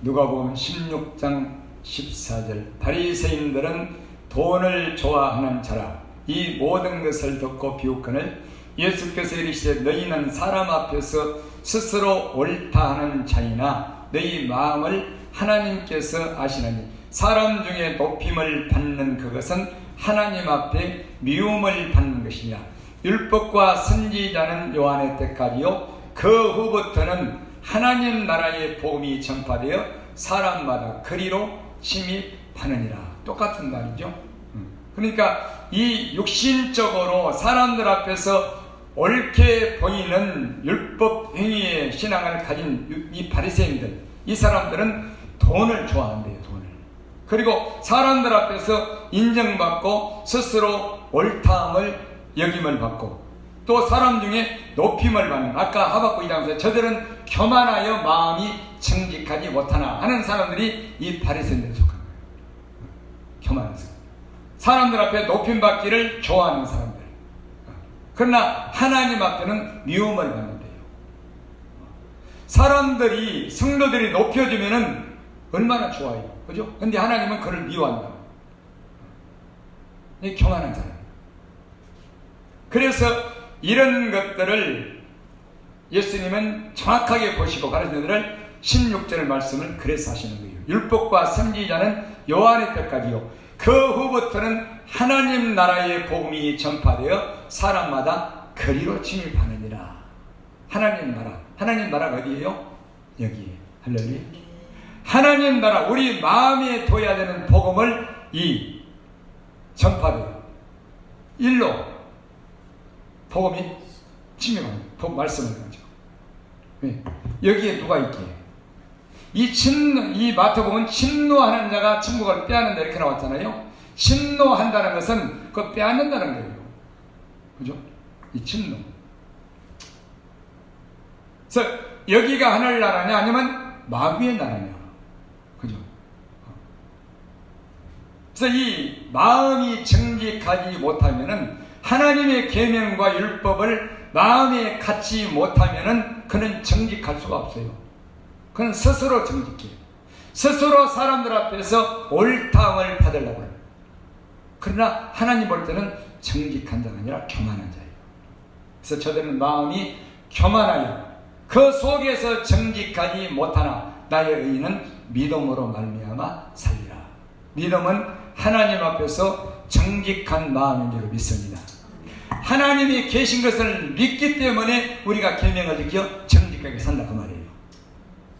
누가복음 16장 14절. 바리새인들은 돈을 좋아하는 자라. 이 모든 것을 듣고 비웃거늘 예수께서 이르시되 너희는 사람 앞에서 스스로 옳다 하는 자이나 너희 마음을 하나님께서 아시나니 사람 중에 높임을 받는 그것은 하나님 앞에 미움을 받는 것이니라. 율법과 선지자는 요한의 때까지요 그 후부터는 하나님 나라의 복음이 전파되어 사람마다 그리로 침입하느니라. 똑같은 말이죠. 그러니까 이 육신적으로 사람들 앞에서 옳게 보이는 율법 행위의 신앙을 가진 이 바리새인들, 이 사람들은 돈을 좋아한대요. 돈을. 그리고 사람들 앞에서 인정받고 스스로 옳다함을 여김을 받고, 또 사람 중에 높임을 받는, 아까 하박국 2장에서 저들은 교만하여 마음이 정직하지 못하나 하는 사람들이 이 바리새인들에 속한 거예요. 교만한 사람들 앞에 높임 받기를 좋아하는 사람들. 그러나 하나님 앞에는 미움을 받는데요. 사람들이, 성도들이 높여주면은 얼마나 좋아요, 그죠? 근데 하나님은 그를 미워한다. 이 교만한 사람. 그래서 이런 것들을 예수님은 정확하게 보시고 가르치는 16절 말씀을 그래서 하시는 거예요. 율법과 선지자는 요한의 때까지요. 그 후부터는 하나님 나라의 복음이 전파되어 사람마다 거리로 침입하느니라. 하나님 나라. 하나님 나라가 어디예요? 여기에. 할렐루야. 하나님 나라, 우리 마음에 둬야 되는 복음을 이 전파돼요. 일로 복음이 침입합니다. 복음 말씀을 가지고. 네. 여기에 누가 있기에? 이 마태복음은 침노하는 자가 천국을 빼앗는다 이렇게 나왔잖아요. 침노한다는 것은 그거 빼앗는다는 거예요. 그죠? 이 침노. 그래서 여기가 하늘나라냐 아니면 마귀의 나라냐. 그죠? 그래서 이 마음이 정직하지 못하면은 하나님의 계명과 율법을 마음에 갖지 못하면은 그는 정직할 수가 없어요. 그는 스스로 정직해요. 스스로 사람들 앞에서 옳다함을 받으려고 해요. 그러나 하나님 볼 때는 정직한 자가 아니라 교만한 자예요. 그래서 저들은 마음이 교만하여 그 속에서 정직하지 못하나 나의 의인은 믿음으로 말미암아 살리라. 믿음은 하나님 앞에서 정직한 마음인 줄 믿습니다. 하나님이 계신 것을 믿기 때문에 우리가 계명을 지켜 정직하게 산다 그 말이에요.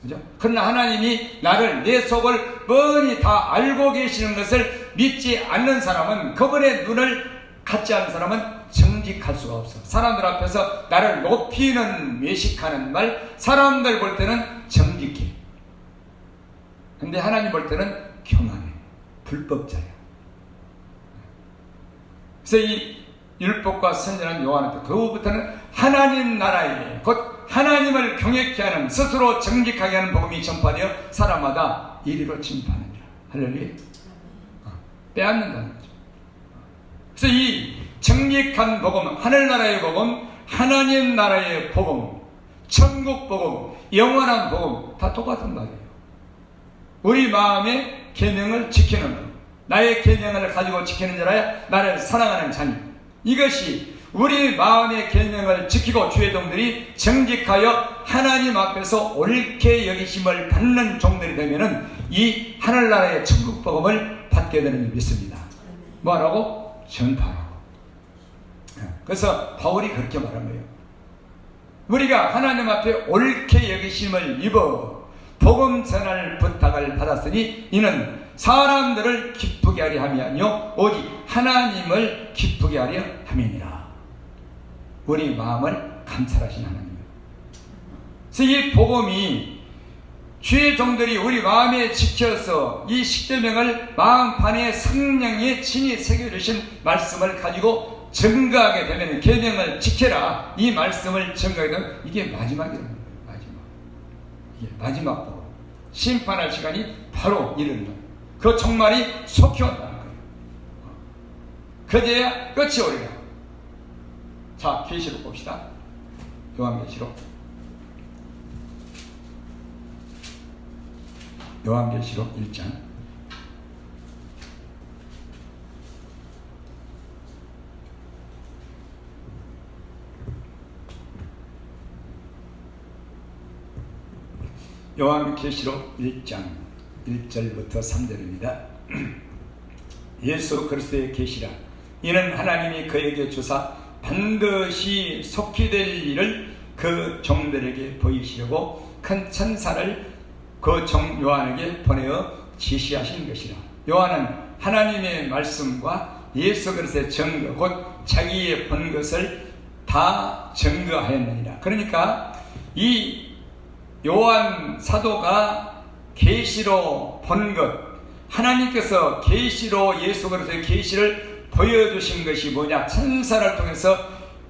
그죠? 그러나 하나님이 나를, 내 속을 뻔히 다 알고 계시는 것을 믿지 않는 사람은, 그분의 눈을 갖지 않는 사람은 정직할 수가 없어. 사람들 앞에서 나를 높이는, 외식하는 말, 사람들 볼 때는 정직해. 근데 하나님 볼 때는 교만해. 불법자야. 그래서 이 율법과 선지자는 요한한테 그 후부터는 하나님 나라에, 곧 하나님을 경외케 하는, 스스로 정직하게 하는 복음이 전파되어 사람마다 이리로 침입하느니라. 할렐루야. 빼앗는다는 거죠. 그래서 이 정직한 복음, 하늘나라의 복음, 하나님 나라의 복음, 천국 복음, 영원한 복음 다 똑같은 말이에요. 우리 마음의 계명을 지키는 것, 나의 계명을 가지고 지키는 자라야 나를 사랑하는 자니, 이것이 우리 마음의 계명을 지키고 주의 종들이 정직하여 하나님 앞에서 옳게 여기심을 받는 종들이 되면은 이 하늘나라의 천국 복음을 받게 되는 줄 믿습니다. 뭐하라고? 전파하라고. 그래서 바울이 그렇게 말한 거예요. 우리가 하나님 앞에 옳게 여기심을 입어 복음 전할 부탁을 받았으니 이는 사람들을 기쁘게 하려 함이 아니요 오직 하나님을 기쁘게 하려 함이니라. 우리 마음을 감찰하신 하나님. 그래서 이 복음이 주의 종들이 우리 마음에 지켜서 이 십계명을 마음판에 성령의 친히 새겨주신 말씀을 가지고 증거하게 되면, 계명을 지켜라 이 말씀을 증거하게 되면 이게 마지막이라는 거예요. 마지막. 이게 마지막 복음. 심판할 시간이 바로 이르는 거예요. 그 종말이 속히 온다는 거예요. 그제야 끝이 오리라. 자, 계시록 봅시다. 요한계시록. 요한계시록 1장. 요한계시록 1장 1절부터 3절입니다. 예수 그리스도의 계시라. 이는 하나님이 그에게 주사 반드시 속히 될 일을 그 종들에게 보이시려고 큰 천사를 그 종 요한에게 보내어 지시하신 것이라. 요한은 하나님의 말씀과 예수 그리스도의 증거, 곧 자기의 본 것을 다 증거하였느니라. 그러니까 이 요한 사도가 계시로 본 것, 하나님께서 계시로 예수 그리스도의 계시를 보여주신 것이 뭐냐? 천사를 통해서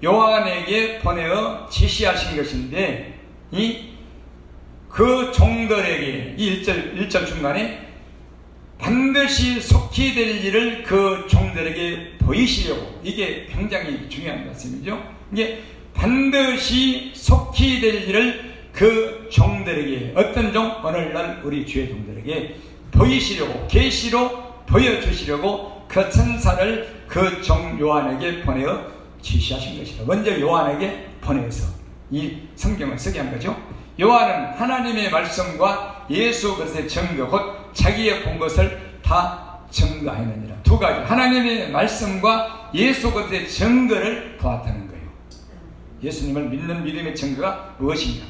요한에게 보내어 지시하신 것인데, 그 종들에게 이 1절 중간에 반드시 속히 될 일을 그 종들에게 보이시려고, 이게 굉장히 중요한 말씀이죠. 이게 반드시 속히 될 일을 그 종들에게, 어떤 종? 오늘날 우리 주의 종들에게 보이시려고, 계시로 보여주시려고 그 천사를 그 종 요한에게 보내어 지시하신 것이다. 먼저 요한에게 보내서 이 성경을 쓰게 한 거죠. 요한은 하나님의 말씀과 예수 그리스도의 증거, 곧 자기의 본 것을 다 증거하느니라. 두 가지, 하나님의 말씀과 예수 그리스도의 증거를 보았다는 거예요. 예수님을 믿는 믿음의 증거가 무엇이냐.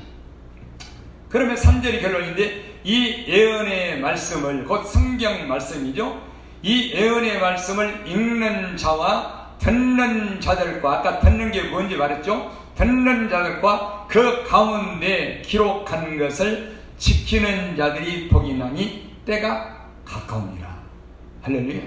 그러면 3절이 결론인데, 이 예언의 말씀을, 곧 성경 말씀이죠, 이 예언의 말씀을 읽는 자와 듣는 자들과, 아까 듣는 게 뭔지 말했죠. 듣는 자들과 그 가운데 기록한 것을 지키는 자들이 복이 나니 때가 가까우니라. 할렐루야.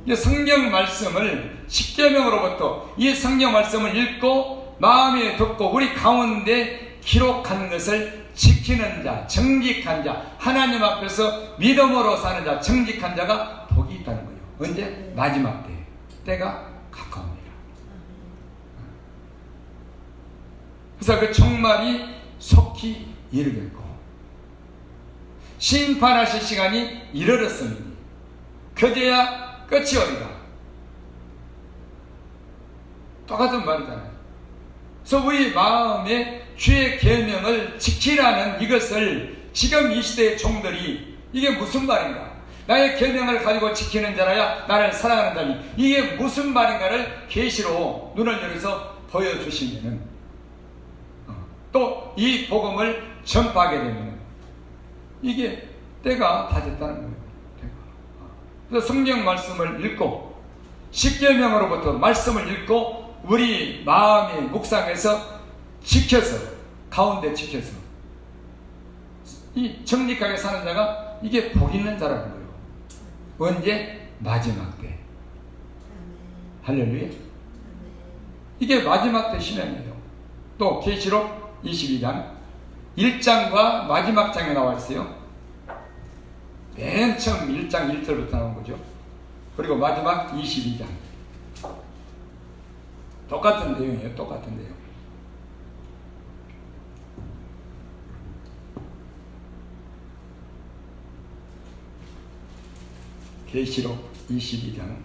이 성경 말씀을, 십계명으로부터 이 성경 말씀을 읽고 마음에 듣고 우리 가운데 기록한 것을 지키는 자, 정직한 자, 하나님 앞에서 믿음으로 사는 자, 정직한 자가 복이 있다는 거예요. 언제? 마지막 때. 때가 가까웁니다. 그래서 그 종말이 속히 이르겠고, 심판하실 시간이 이르렀으니 그제야 끝이 오리라. 똑같은 말이잖아요. 그래서 우리 마음에 주의 계명을 지키라는 이것을 지금 이 시대의 종들이, 이게 무슨 말인가? 나의 계명을 가지고 지키는 자라야 나를 사랑하는 자니, 이게 무슨 말인가를 계시로 눈을 열어서 보여주시면은, 또 이 복음을 전파하게 되면 이게 때가 다 됐다는 거예요. 그래서 성경 말씀을 읽고, 십계명으로부터 말씀을 읽고 우리 마음의 묵상에서 지켜서, 가운데 지켜서 이 정직하게 사는 자가 이게 복 있는 자라는 거예요. 언제? 마지막 때. 할렐루야. 이게 마지막 때 신앙이에요. 또 계시록 22장 1장과 마지막 장에 나와 있어요. 맨 처음 1장 1절부터 나온 거죠. 그리고 마지막 22장 똑같은 내용이에요. 똑같은 내용. 계시록 22장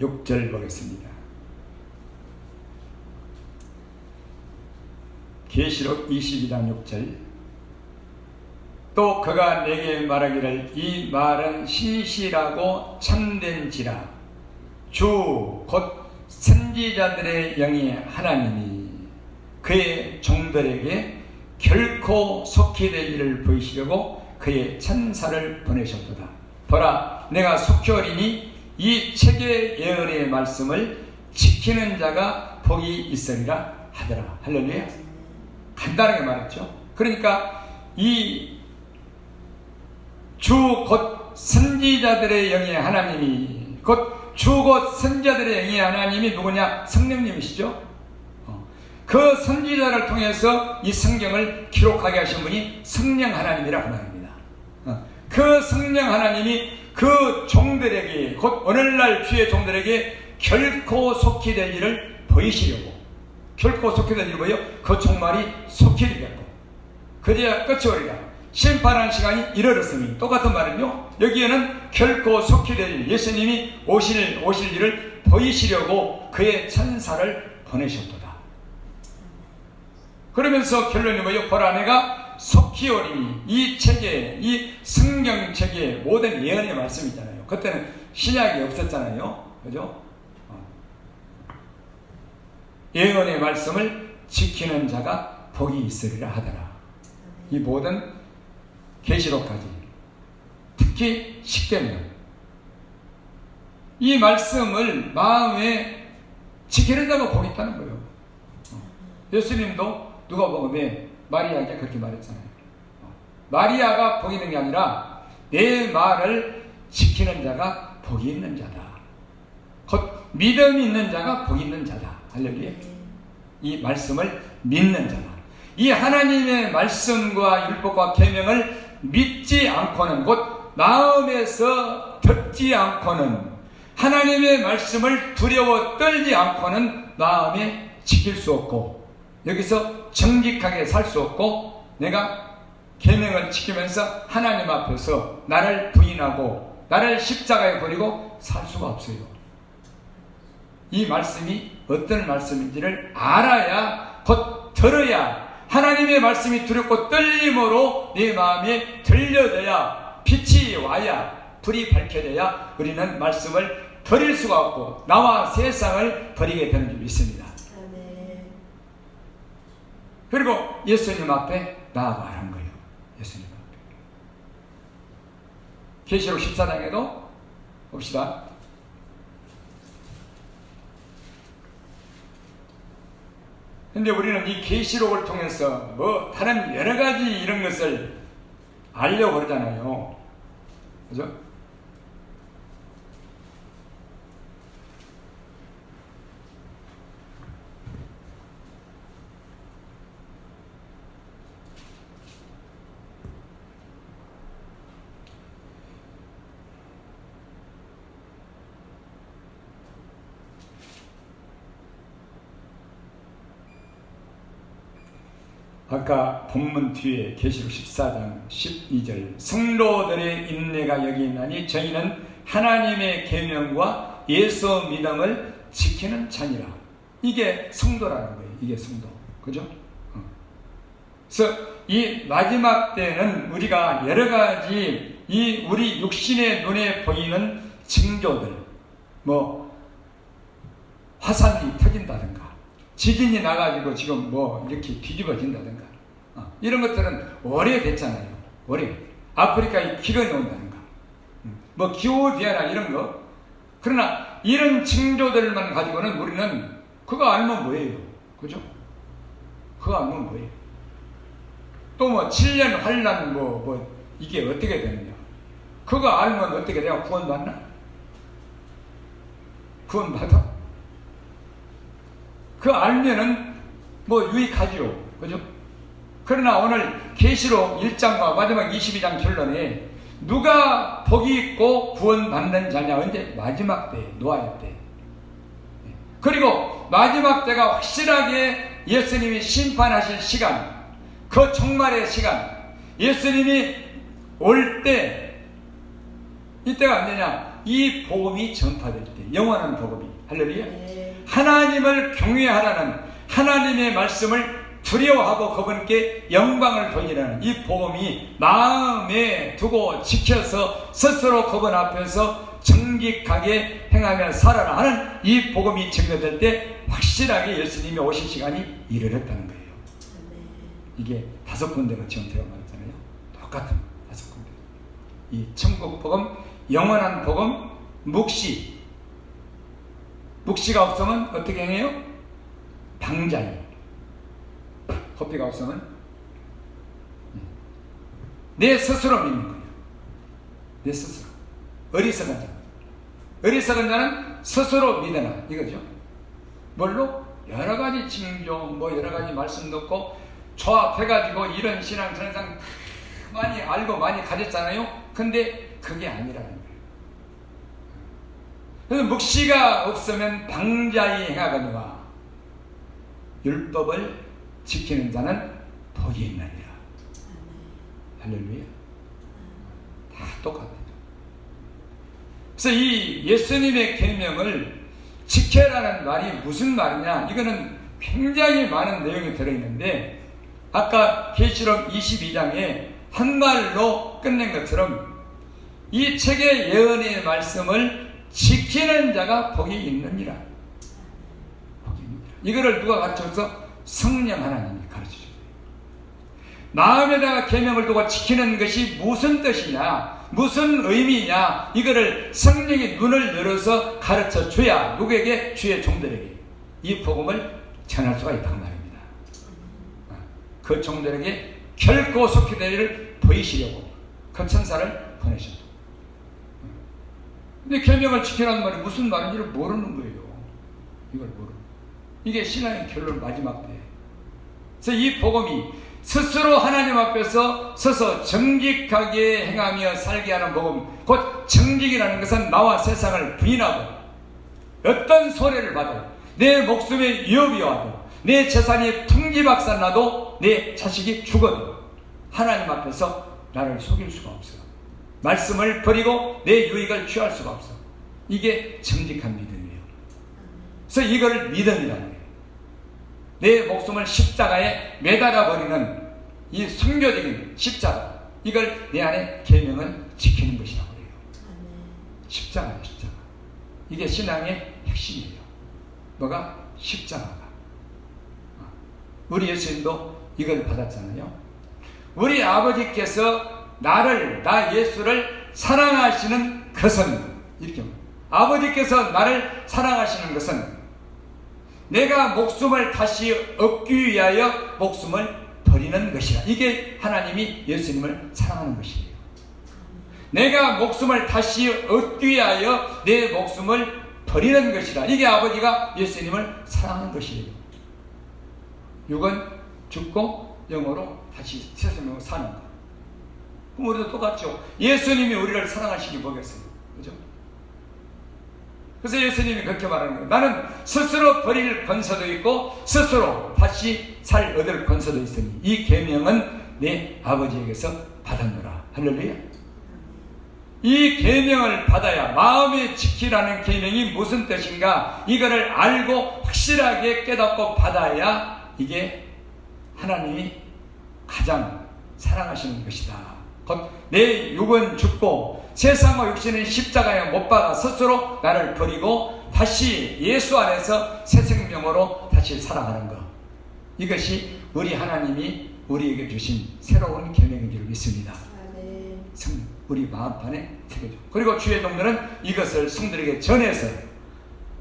6절 보겠습니다. 계시록 22장 6절. 또 그가 내게 말하기를, 이 말은 신실하고 참된지라. 주 곧 선지자들의 영이 하나님이 그의 종들에게 결코 속히 될 일을 보이시려고 그의 천사를 보내셨도다. 보라, 내가 속히 오리니 이 책의 예언의 말씀을 지키는 자가 복이 있으리라 하더라. 할렐루야. 간단하게 말했죠. 그러니까 이 주 곧 선지자들의 영의 하나님이, 곧 주 곧 선지자들의 영의 하나님이 누구냐? 성령님이시죠. 그 선지자를 통해서 이 성경을 기록하게 하신 분이 성령 하나님이라고 말합니다. 그 성령 하나님이 그 종들에게, 곧 오늘날 주의 종들에게 결코 속히 될 일을 보이시려고, 결코 속히 될 일이 뭐예요? 그 종말이 속히 되겠고 그제야 끝이 오리라. 심판하는 시간이 이르렀으니, 똑같은 말은요, 여기에는 결코 속히 될 일, 예수님이 오실 일을 보이시려고 그의 천사를 보내셨도다. 그러면서 결론이 뭐예요? 보라, 내가 속히 오리니. 이 책에, 이 성경책에 모든 예언의 말씀이잖아요. 그때는 신약이 없었잖아요. 그죠? 예언의 말씀을 지키는 자가 복이 있으리라 하더라. 이 모든 계시록까지, 특히 십계명, 이 말씀을 마음에 지키는 자가 복이 있다는 거예요. 예수님도 누가복음에 마리아에게 그렇게 말했잖아요. 마리아가 복이 있는 게 아니라 내 말을 지키는 자가 복이 있는 자다. 곧 믿음이 있는 자가 복이 있는 자다. 할렐루야. 이 말씀을 믿는 자다. 이 하나님의 말씀과 율법과 계명을 믿지 않고는, 곧 마음에서 듣지 않고는, 하나님의 말씀을 두려워 떨지 않고는 마음에 지킬 수 없고, 여기서 정직하게 살 수 없고, 내가 계명을 지키면서 하나님 앞에서 나를 부인하고 나를 십자가에 버리고 살 수가 없어요. 이 말씀이 어떤 말씀인지를 알아야, 곧 들어야, 하나님의 말씀이 두렵고 떨림으로 내 마음에 들려져야, 빛이 와야, 불이 밝혀져야 우리는 말씀을 버릴 수가 없고 나와 세상을 버리게 되는 줄 믿습니다. 그리고 예수님 앞에 나아가라는 거예요. 예수님 앞에. 계시록 14장에도 봅시다. 근데 우리는 이 계시록을 통해서 뭐 다른 여러 가지 이런 것을 알려고 그러잖아요. 그죠? 아까 본문 뒤에 계시록 14장 12절 성도들의 인내가 여기 있나니 저희는 하나님의 계명과 예수 믿음을 지키는 자니라. 이게 성도라는 거예요. 이게 성도. 그죠? 그래서 이 마지막 때는 우리가 여러 가지 이 우리 육신의 눈에 보이는 징조들, 뭐 화산이 터진다든가 지진이 나가지고 지금 뭐 이렇게 뒤집어진다든가 이런 것들은 오래됐잖아요. 오래. 아프리카에 기근이 온다든가 뭐 기후변화 이런 거. 그러나 이런 징조들만 가지고는 우리는 그거 알면 뭐예요? 그죠? 그거 알면 뭐예요? 또 뭐 7년 환란 뭐 이게 어떻게 되느냐? 그거 알면 어떻게 내가 구원받나? 구원받아? 그거 알면은 뭐 유익하지요. 그죠? 그러나 오늘 계시록 1장과 마지막 22장 결론에 누가 복이 있고 구원받는 자냐? 언제? 마지막 때, 노아의 때. 그리고 마지막 때가 확실하게 예수님이 심판하실 시간, 그 종말의 시간, 예수님이 올 때, 이때가 언제냐? 이 복음이 전파될 때, 영원한 복음이. 할렐루야. 하나님을 경외하라는, 하나님의 말씀을 두려워하고 그분께 영광을 돌리라는 이 복음이 마음에 두고 지켜서 스스로 그분 앞에서 정직하게 행하며 살아라 하는 이 복음이 증거될 때 확실하게 예수님이 오실 시간이 이르렀다는 거예요. 이게 5군데가 지금 제가 말했잖아요. 똑같은 5군데. 이 천국 복음, 영원한 복음, 묵시. 묵시가 없으면 어떻게 행해요? 방자이. 커피가 없으면 내 스스로 믿는 거예요. 내 스스로. 어리석은 자. 어리석은 자는 스스로 믿어라. 이거죠. 뭘로? 여러 가지 징조, 뭐 여러 가지 말씀 듣고 조합해가지고 이런 신앙 저런 상 많이 알고 많이 가졌잖아요. 근데 그게 아니라는 거예요. 그래서 묵시가 없으면 방자히 행하거니와 율법을 지키는 자는 복이 있느니라. 할렐루야. 다 똑같아요. 그래서 이 예수님의 계명을 지켜라는 말이 무슨 말이냐? 이거는 굉장히 많은 내용이 들어있는데 아까 계시록 22장에 한 말로 끝낸 것처럼 이 책의 예언의 말씀을 지키는 자가 복이 있느니라. 복이 있느니라. 이거를 누가 가르쳐서? 성령 하나님이 가르쳐줘요. 마음에다가 계명을 두고 지키는 것이 무슨 뜻이냐, 무슨 의미냐, 이거를 성령이 눈을 열어서 가르쳐줘야 누구에게? 주의 종들에게 이 복음을 전할 수가 있단 말입니다. 그 종들에게 결코 속히 되리를 보이시려고 그 천사를 보내셨다. 근데 계명을 지키라는 말이 무슨 말인지를 모르는 거예요. 이걸 모르는. 이게 신앙의 결론 마지막 때. 그래서 이 복음이 스스로 하나님 앞에서 서서 정직하게 행하며 살게 하는 복음, 곧 정직이라는 것은 나와 세상을 부인하고 어떤 손해를 받아도 내 목숨에 위협이 와도 내 재산이 풍지박산 나도 내 자식이 죽어도 하나님 앞에서 나를 속일 수가 없어. 말씀을 버리고 내 유익을 취할 수가 없어. 이게 정직한 믿음이에요. 그래서 이걸 믿음이라는 거예요. 내 목숨을 십자가에 매달아 버리는 이 순교적인 십자가, 이걸 내 안에 계명은 지키는 것이라고 해요. 십자가예요, 십자가. 이게 신앙의 핵심이에요. 뭐가? 십자가가. 우리 예수님도 이걸 받았잖아요. 우리 아버지께서 나 예수를 사랑하시는 것은, 이렇게 아버지께서 나를 사랑하시는 것은 내가 목숨을 다시 얻기 위하여 목숨을 버리는 것이라. 이게 하나님이 예수님을 사랑하는 것이에요. 내가 목숨을 다시 얻기 위하여 내 목숨을 버리는 것이라. 이게 아버지가 예수님을 사랑하는 것이에요. 육은 죽고 영으로 다시 새 생명으로 사는 것. 그럼 우리도 똑같죠. 예수님이 우리를 사랑하시기 뭐겠어요? 그죠? 그래서 예수님이 그렇게 말하는 거예요. 나는 스스로 버릴 권세도 있고 스스로 다시 살 얻을 권세도 있으니 이 계명은 내 아버지에게서 받았노라. 할렐루야. 이 계명을 받아야, 마음에 지키라는 계명이 무슨 뜻인가 이거를 알고 확실하게 깨닫고 받아야 이게 하나님이 가장 사랑하시는 것이다. 곧 내 육은 죽고 세상과 육신은 십자가에 못 박아 스스로 나를 버리고 다시 예수 안에서 새 생명으로 다시 살아가는 것. 이것이 우리 하나님이 우리에게 주신 새로운 계명인 줄 믿습니다. 우리 마음판에 새겨줘. 그리고 주의 종들은 이것을 성들에게 전해서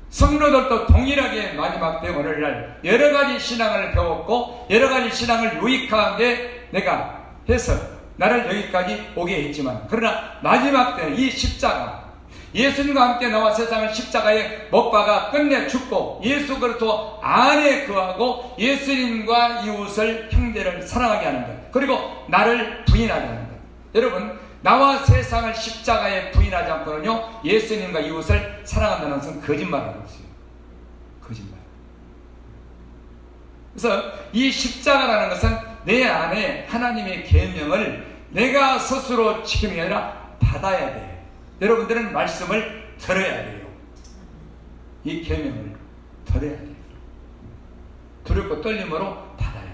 성도들도 동일하게 마지막 때 오늘날 여러가지 신앙을 배웠고 여러가지 신앙을 유익하게 내가 해서 나를 여기까지 오게 했지만, 그러나 마지막 때는 이 십자가, 예수님과 함께 나와 세상을 십자가에 못 박아 끝내 죽고 예수 그리스도 안에 거하고 예수님과 이웃을 형제를 사랑하게 하는 것, 그리고 나를 부인하게 하는 것. 여러분, 나와 세상을 십자가에 부인하지 않고는요 예수님과 이웃을 사랑한다는 것은 거짓말하고 있어요. 거짓말. 그래서 이 십자가라는 것은 내 안에 하나님의 계명을 내가 스스로 지킴이 아니라 받아야 돼요. 여러분들은 말씀을 들어야 돼요. 이 계명을 들어야 돼요. 두렵고 떨림으로 받아야 돼요.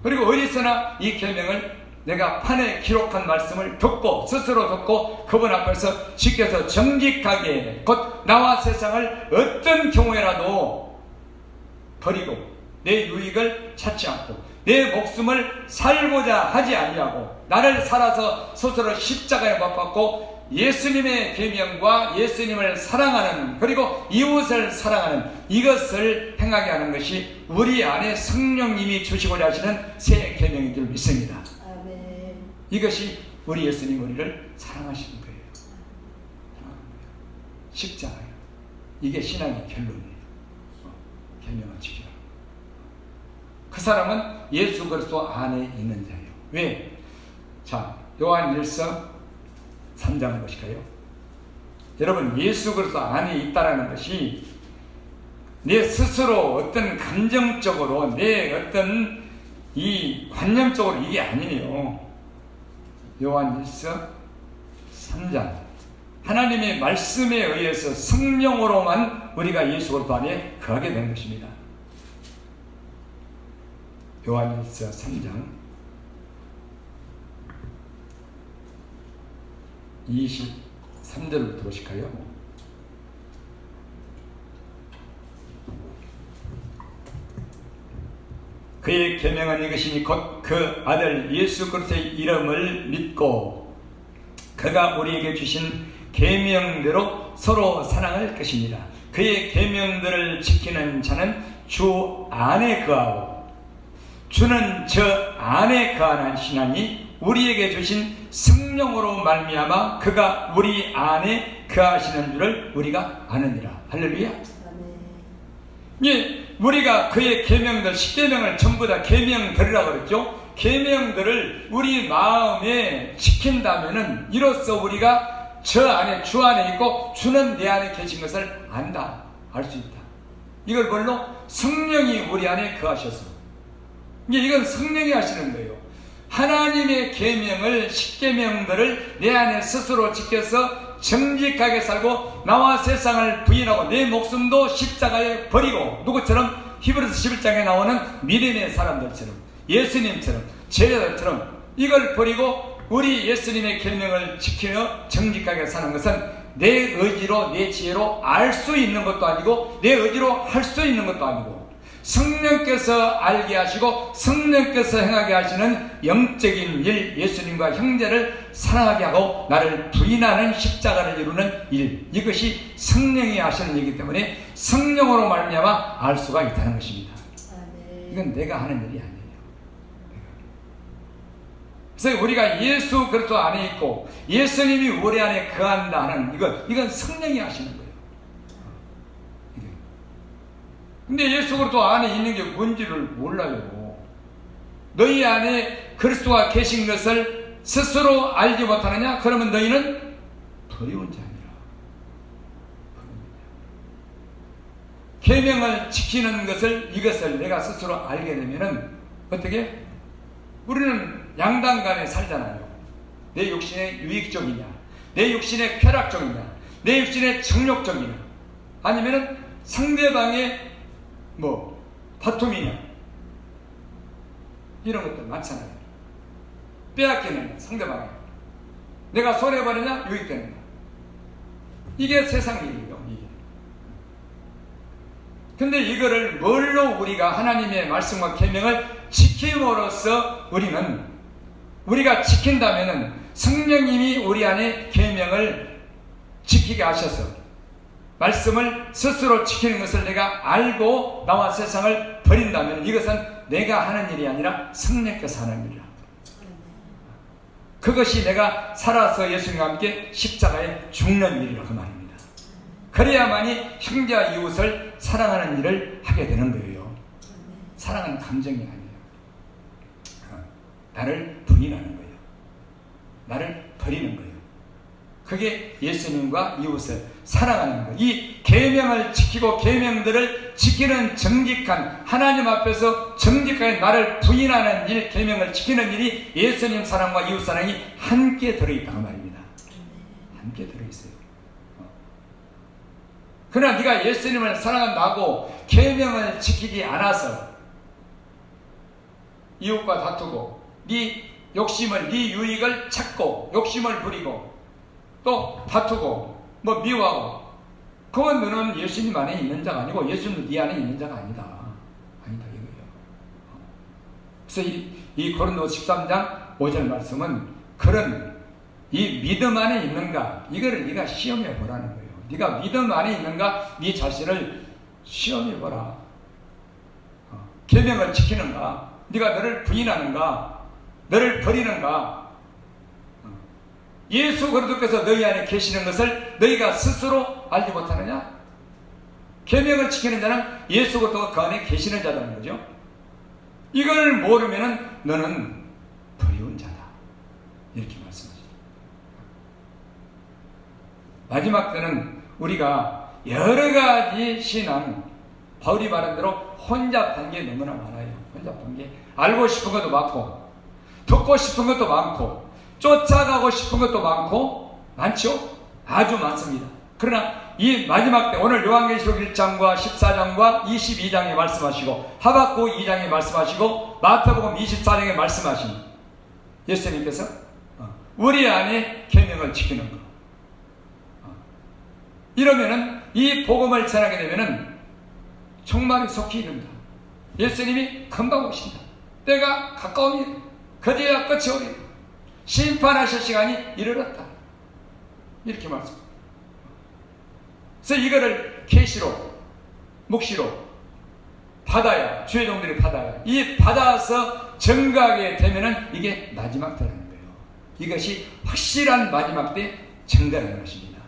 그리고 어디서나 이 계명을 내가 판에 기록한 말씀을 듣고 스스로 듣고 그분 앞에서 지켜서 정직하게, 곧 나와 세상을 어떤 경우에라도 버리고 내 유익을 찾지 않고 내 목숨을 살고자 하지 아니하고 나를 살아서 스스로 십자가에 못 박고 예수님의 계명과 예수님을 사랑하는, 그리고 이웃을 사랑하는 이것을 행하게 하는 것이 우리 안에 성령님이 주시고자 하시는 새 계명인 줄 믿습니다. 아멘. 이것이 우리 예수님 우리를 사랑하시는 거예요. 십자가예요. 이게 신앙의 결론이에요. 계명을 지키라. 그 사람은 예수 그리스도 안에 있는 자예요. 왜? 자, 요한일서 3장을 보실까요? 여러분, 예수 그리스도 안에 있다라는 것이 내 스스로 어떤 감정적으로 내 어떤 이 관념적으로 이게 아니에요. 요한일서 3장, 하나님의 말씀에 의해서 성령으로만 우리가 예수 그리스도 안에 거하게 된 것입니다. 요한일서 3장 23절부터 보실까요? 그의 계명은 이것이니 곧 그 아들 예수 그리스도의 이름을 믿고 그가 우리에게 주신 계명대로 서로 사랑할 것입니다. 그의 계명들을 지키는 자는 주 안에 거하고 주는 저 안에 거하는 신하니 우리에게 주신 성령으로 말미암아 그가 우리 안에 거하시는 줄을 우리가 아느니라. 할렐루야. 예, 우리가 그의 계명들 10계명을 전부 다 계명들이라고 그랬죠. 계명들을 우리 마음에 지킨다면은 이로써 우리가 저 안에 주 안에 있고 주는 내 안에 계신 것을 안다. 알 수 있다. 이걸 뭘로? 성령이 우리 안에 거하셔서. 이건 성령이 하시는 거예요. 하나님의 계명을 10계명들을 내 안에 스스로 지켜서 정직하게 살고 나와 세상을 부인하고 내 목숨도 십자가에 버리고 누구처럼? 히브리서 11장에 나오는 믿음의 사람들처럼 예수님처럼 제자들처럼 이걸 버리고 우리 예수님의 계명을 지키며 정직하게 사는 것은 내 의지로 내 지혜로 알 수 있는 것도 아니고 내 의지로 할 수 있는 것도 아니고 성령께서 알게 하시고 성령께서 행하게 하시는 영적인 일, 예수님과 형제를 사랑하게 하고 나를 부인하는 십자가를 이루는 일, 이것이 성령이 하시는 일이기 때문에 성령으로 말미암아 알 수가 있다는 것입니다. 이건 내가 하는 일이 아니에요. 그래서 우리가 예수 그리스도 안에 있고 예수님이 우리 안에 거한다 하는 이건 성령이 하시는 거예요. 근데 예수 그리스도 안에 있는 게 뭔지를 몰라요. 너희 안에 그리스도가 계신 것을 스스로 알지 못하느냐? 그러면 너희는 두려운 자니라. 계명을 지키는 이것을 내가 스스로 알게 되면은 어떻게? 우리는 양단간에 살잖아요. 내 육신의 유익적이냐, 내 육신의 쾌락적이냐, 내 육신의 정욕적이냐, 아니면은 상대방의 다툼이냐, 이런 것들 많잖아요. 빼앗기는 상대방에 내가 손해버리냐, 유익되느냐, 이게 세상 일이에요. 이게. 근데 이거를 뭘로 우리가 하나님의 말씀과 계명을 지킴으로써 우리가 지킨다면은 성령님이 우리 안에 계명을 지키게 하셔서 말씀을 스스로 지키는 것을 내가 알고 나와 세상을 버린다면 이것은 내가 하는 일이 아니라 성령께서 하는 일이라. 그것이 내가 살아서 예수님과 함께 십자가에 죽는 일이라 그 말입니다. 그래야만이 형제와 이웃을 사랑하는 일을 하게 되는 거예요. 사랑은 감정이 아니에요. 나를 부인하는 거예요. 나를 버리는 거예요. 그게 예수님과 이웃을 사랑하는 거예요. 이 계명을 지키고 계명들을 지키는 정직한 하나님 앞에서 정직하게 나를 부인하는 일, 계명을 지키는 일이 예수님 사랑과 이웃 사랑이 함께 들어있다고 말입니다. 함께 들어있어요. 그러나 네가 예수님을 사랑한다고 계명을 지키지 않아서 이웃과 다투고 네 욕심을, 네 유익을 찾고 욕심을 부리고 또 다투고 미워하고, 그건 너는 예수님 안에 있는 자가 아니고 예수님도 네 안에 있는 자가 아니다 이거예요. 그래서 이 고린도서 13장 5절 말씀은 그런 이 믿음 안에 있는가, 이거를 네가 시험해 보라는 거예요. 네가 믿음 안에 있는가, 네 자신을 시험해 보라. 계명을 지키는가, 네가 너를 부인하는가, 너를 버리는가. 예수 그리스도께서 너희 안에 계시는 것을 너희가 스스로 알지 못하느냐? 계명을 지키는 자는 예수 그리스도가 그 안에 계시는 자라는 거죠. 이걸 모르면은 너는 두려운 자다, 이렇게 말씀하시죠. 마지막 때는 우리가 여러 가지 신앙, 바울이 말한 대로 혼잡한 게 너무나 많아요. 혼잡한 게 알고 싶은 것도 많고 듣고 싶은 것도 많고 쫓아가고 싶은 것도 많죠? 아주 많습니다. 그러나 이 마지막 때 오늘 요한계시록 1장과 14장과 22장에 말씀하시고 하박국 2장에 말씀하시고 마태복음 24장에 말씀하신 예수님께서 우리 안에 계명을 지키는 것, 이러면은 이 복음을 전하게 되면은 종말이 속히 이른다. 예수님이 금방 오신다. 때가 가까우니 그제야 끝이 오리라. 심판하실 시간이 이르렀다. 이렇게 말씀합니다. 그래서 이거를 계시로, 묵시로 받아야, 주의 종들이 받아야, 이 받아서 증거하게 되면은 이게 마지막 때라는 거예요. 이것이 확실한 마지막 때 증거라는 것입니다.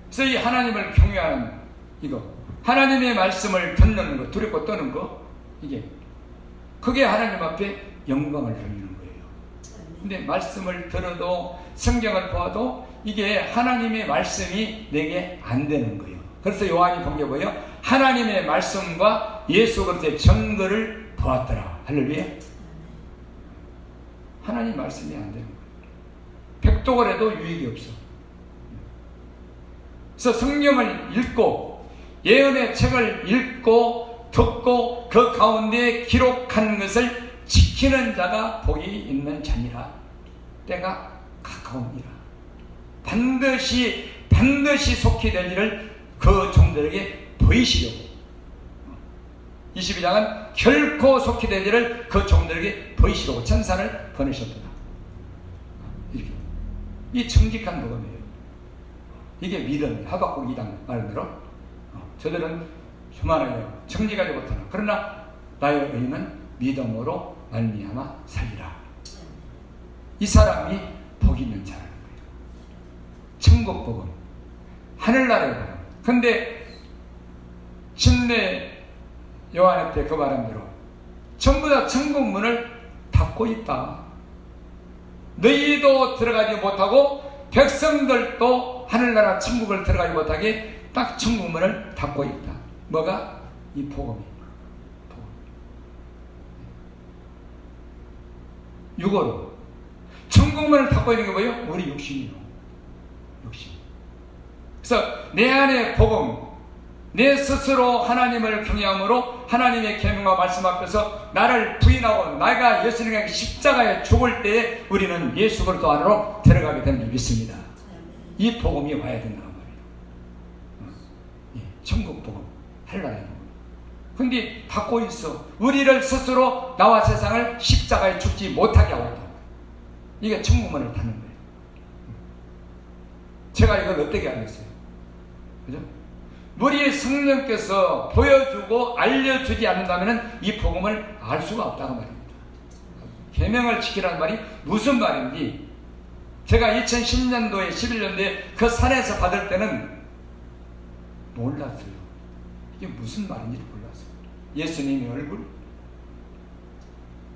그래서 이 하나님을 경외하는 이거, 하나님의 말씀을 듣는 것, 두렵고 떠는 거, 이게 그게 하나님 앞에 영광을 돌리는 거예요. 근데 말씀을 들어도 성경을 보아도 이게 하나님의 말씀이 내게 안 되는 거예요. 그래서 요한이 본 게 뭐예요? 하나님의 말씀과 예수 그리스도의 증거를 보았더라. 할렐루야. 하나님 말씀이 안 되는 거예요. 백독을 해도 유익이 없어. 그래서 성경을 읽고 예언의 책을 읽고 듣고 그 가운데 기록한 것을 지키는 자가 복이 있는 자니라. 때가 가까우니라. 반드시 속히 될 일을 그 종들에게 보이시려고. 22장은 결코 속히 될 일을 그 종들에게 보이시려고 천사를 보내셨더라. 이렇게. 이 정직한 복음이에요. 이게 믿음. 하박국 2장 말한 대로 저들은 교만하여 정직하지 못하나 그러나 나의 의는 믿음으로 말미암아 살리라. 이 사람이 복 있는 자라는 거예요. 천국 복음, 하늘나라의 복음. 근데 침례 요한의 때 그 말한 대로 전부 다 천국 문을 닫고 있다. 너희도 들어가지 못하고 백성들도 하늘나라 천국을 들어가지 못하게 딱 천국 문을 닫고 있다. 뭐가? 이 복음이. 복음. 육어로 천국 문을 닫고 있는 게 뭐예요? 우리 육신이요. 육신. 그래서 내 안에 복음, 내 스스로 하나님을 경외함으로 하나님의 계명과 말씀 앞에서 나를 부인하고 내가 예수님과 십자가에 죽을 때에 우리는 예수 그리스도 안으로 들어가게 되는 줄 믿습니다. 이 복음이 와야 된다는 말이에요. 천국 복음, 하늘나라의 복음. 근데 닫고 있어. 우리를 스스로 나와 세상을 십자가에 죽지 못하게 하고 있다. 이게 천국문을 닫는 거예요. 제가 이걸 어떻게 알겠어요? 그죠? 우리 성령께서 보여주고 알려주지 않는다면 이 복음을 알 수가 없다고 말입니다. 계명을 지키라는 말이 무슨 말인지 제가 2010년도에 11년도에 그 산에서 받을 때는 몰랐어요. 이게 무슨 말인지 몰랐어요. 예수님의 얼굴,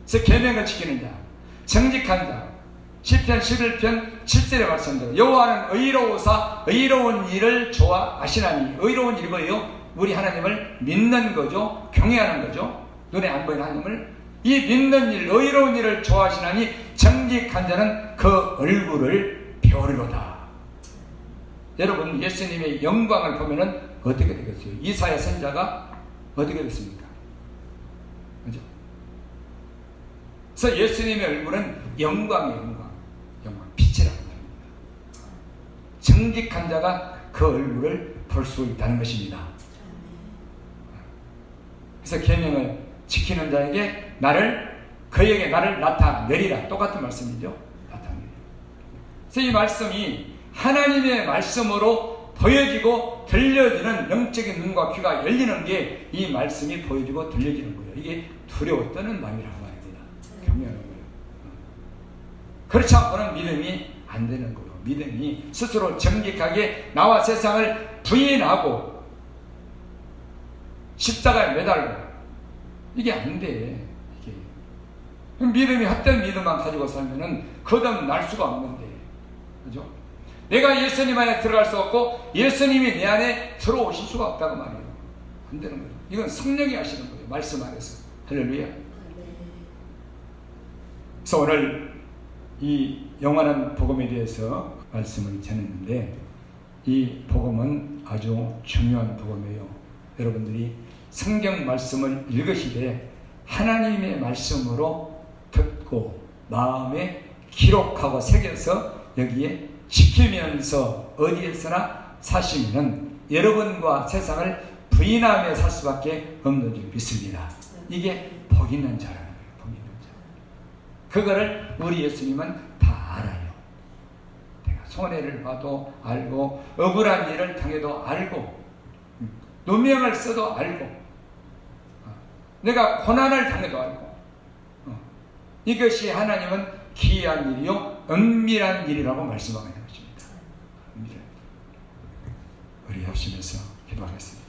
그래서 계명을 지키는 자, 정직한 자, 시편 11편 7절에 말씀대로 여호와는 의로우사 의로운 일을 좋아하시나니. 의로운 일이 뭐예요? 우리 하나님을 믿는 거죠. 경외하는 거죠. 눈에 안 보이는 하나님을. 이 믿는 일, 의로운 일을 좋아하시나니 정직한 자는 그 얼굴을 배우리로다. 여러분, 예수님의 영광을 보면은 어떻게 되겠어요? 이사야 선지자가 어떻게 됐습니까? 그죠? 그래서 예수님의 얼굴은 영광이에요. 영광, 빛이라는 말입니다. 정직한 자가 그 얼굴을 볼 수 있다는 것입니다. 그래서 계명을 지키는 자에게 그에게 나를 나타내리라. 똑같은 말씀이죠. 나타내리라. 그래서 이 말씀이 하나님의 말씀으로 보여지고 들려지는 영적인 눈과 귀가 열리는 게 이 말씀이 보여지고 들려지는 거예요. 이게 두려워 떠는 마음이라고 말입니다. 경외하는 거예요. 그렇지 않고는 믿음이 안 되는 거예요. 믿음이 스스로 정직하게 나와 세상을 부인하고 십자가에 매달고 이게 안 돼. 이게. 믿음이 헛된 믿음만 가지고 살면은 거듭날 수가 없는데. 그죠? 내가 예수님 안에 들어갈 수 없고 예수님이 내 안에 들어오실 수가 없다고 말이에요. 안 되는 거예요. 이건 성령이 하시는 거예요. 말씀 안에서. 할렐루야. 그래서 오늘 이 영원한 복음에 대해서 말씀을 전했는데 이 복음은 아주 중요한 복음이에요. 여러분들이 성경 말씀을 읽으시되 하나님의 말씀으로 듣고 마음에 기록하고 새겨서 여기에 지키면서 어디에서나 사시면은 여러분과 세상을 부인하며 살 수밖에 없는 줄 믿습니다. 이게 복 있는 자라는 거예요. 복 있는 자. 그거를 우리 예수님은 다 알아요. 내가 손해를 봐도 알고 억울한 일을 당해도 알고 누명을 써도 알고 내가 고난을 당해도 알고 이것이 하나님은 기이한 일이요 은밀한 일이라고 말씀하고 있는 것입니다. 은밀한 일. 우리 합심해서 기도하겠습니다.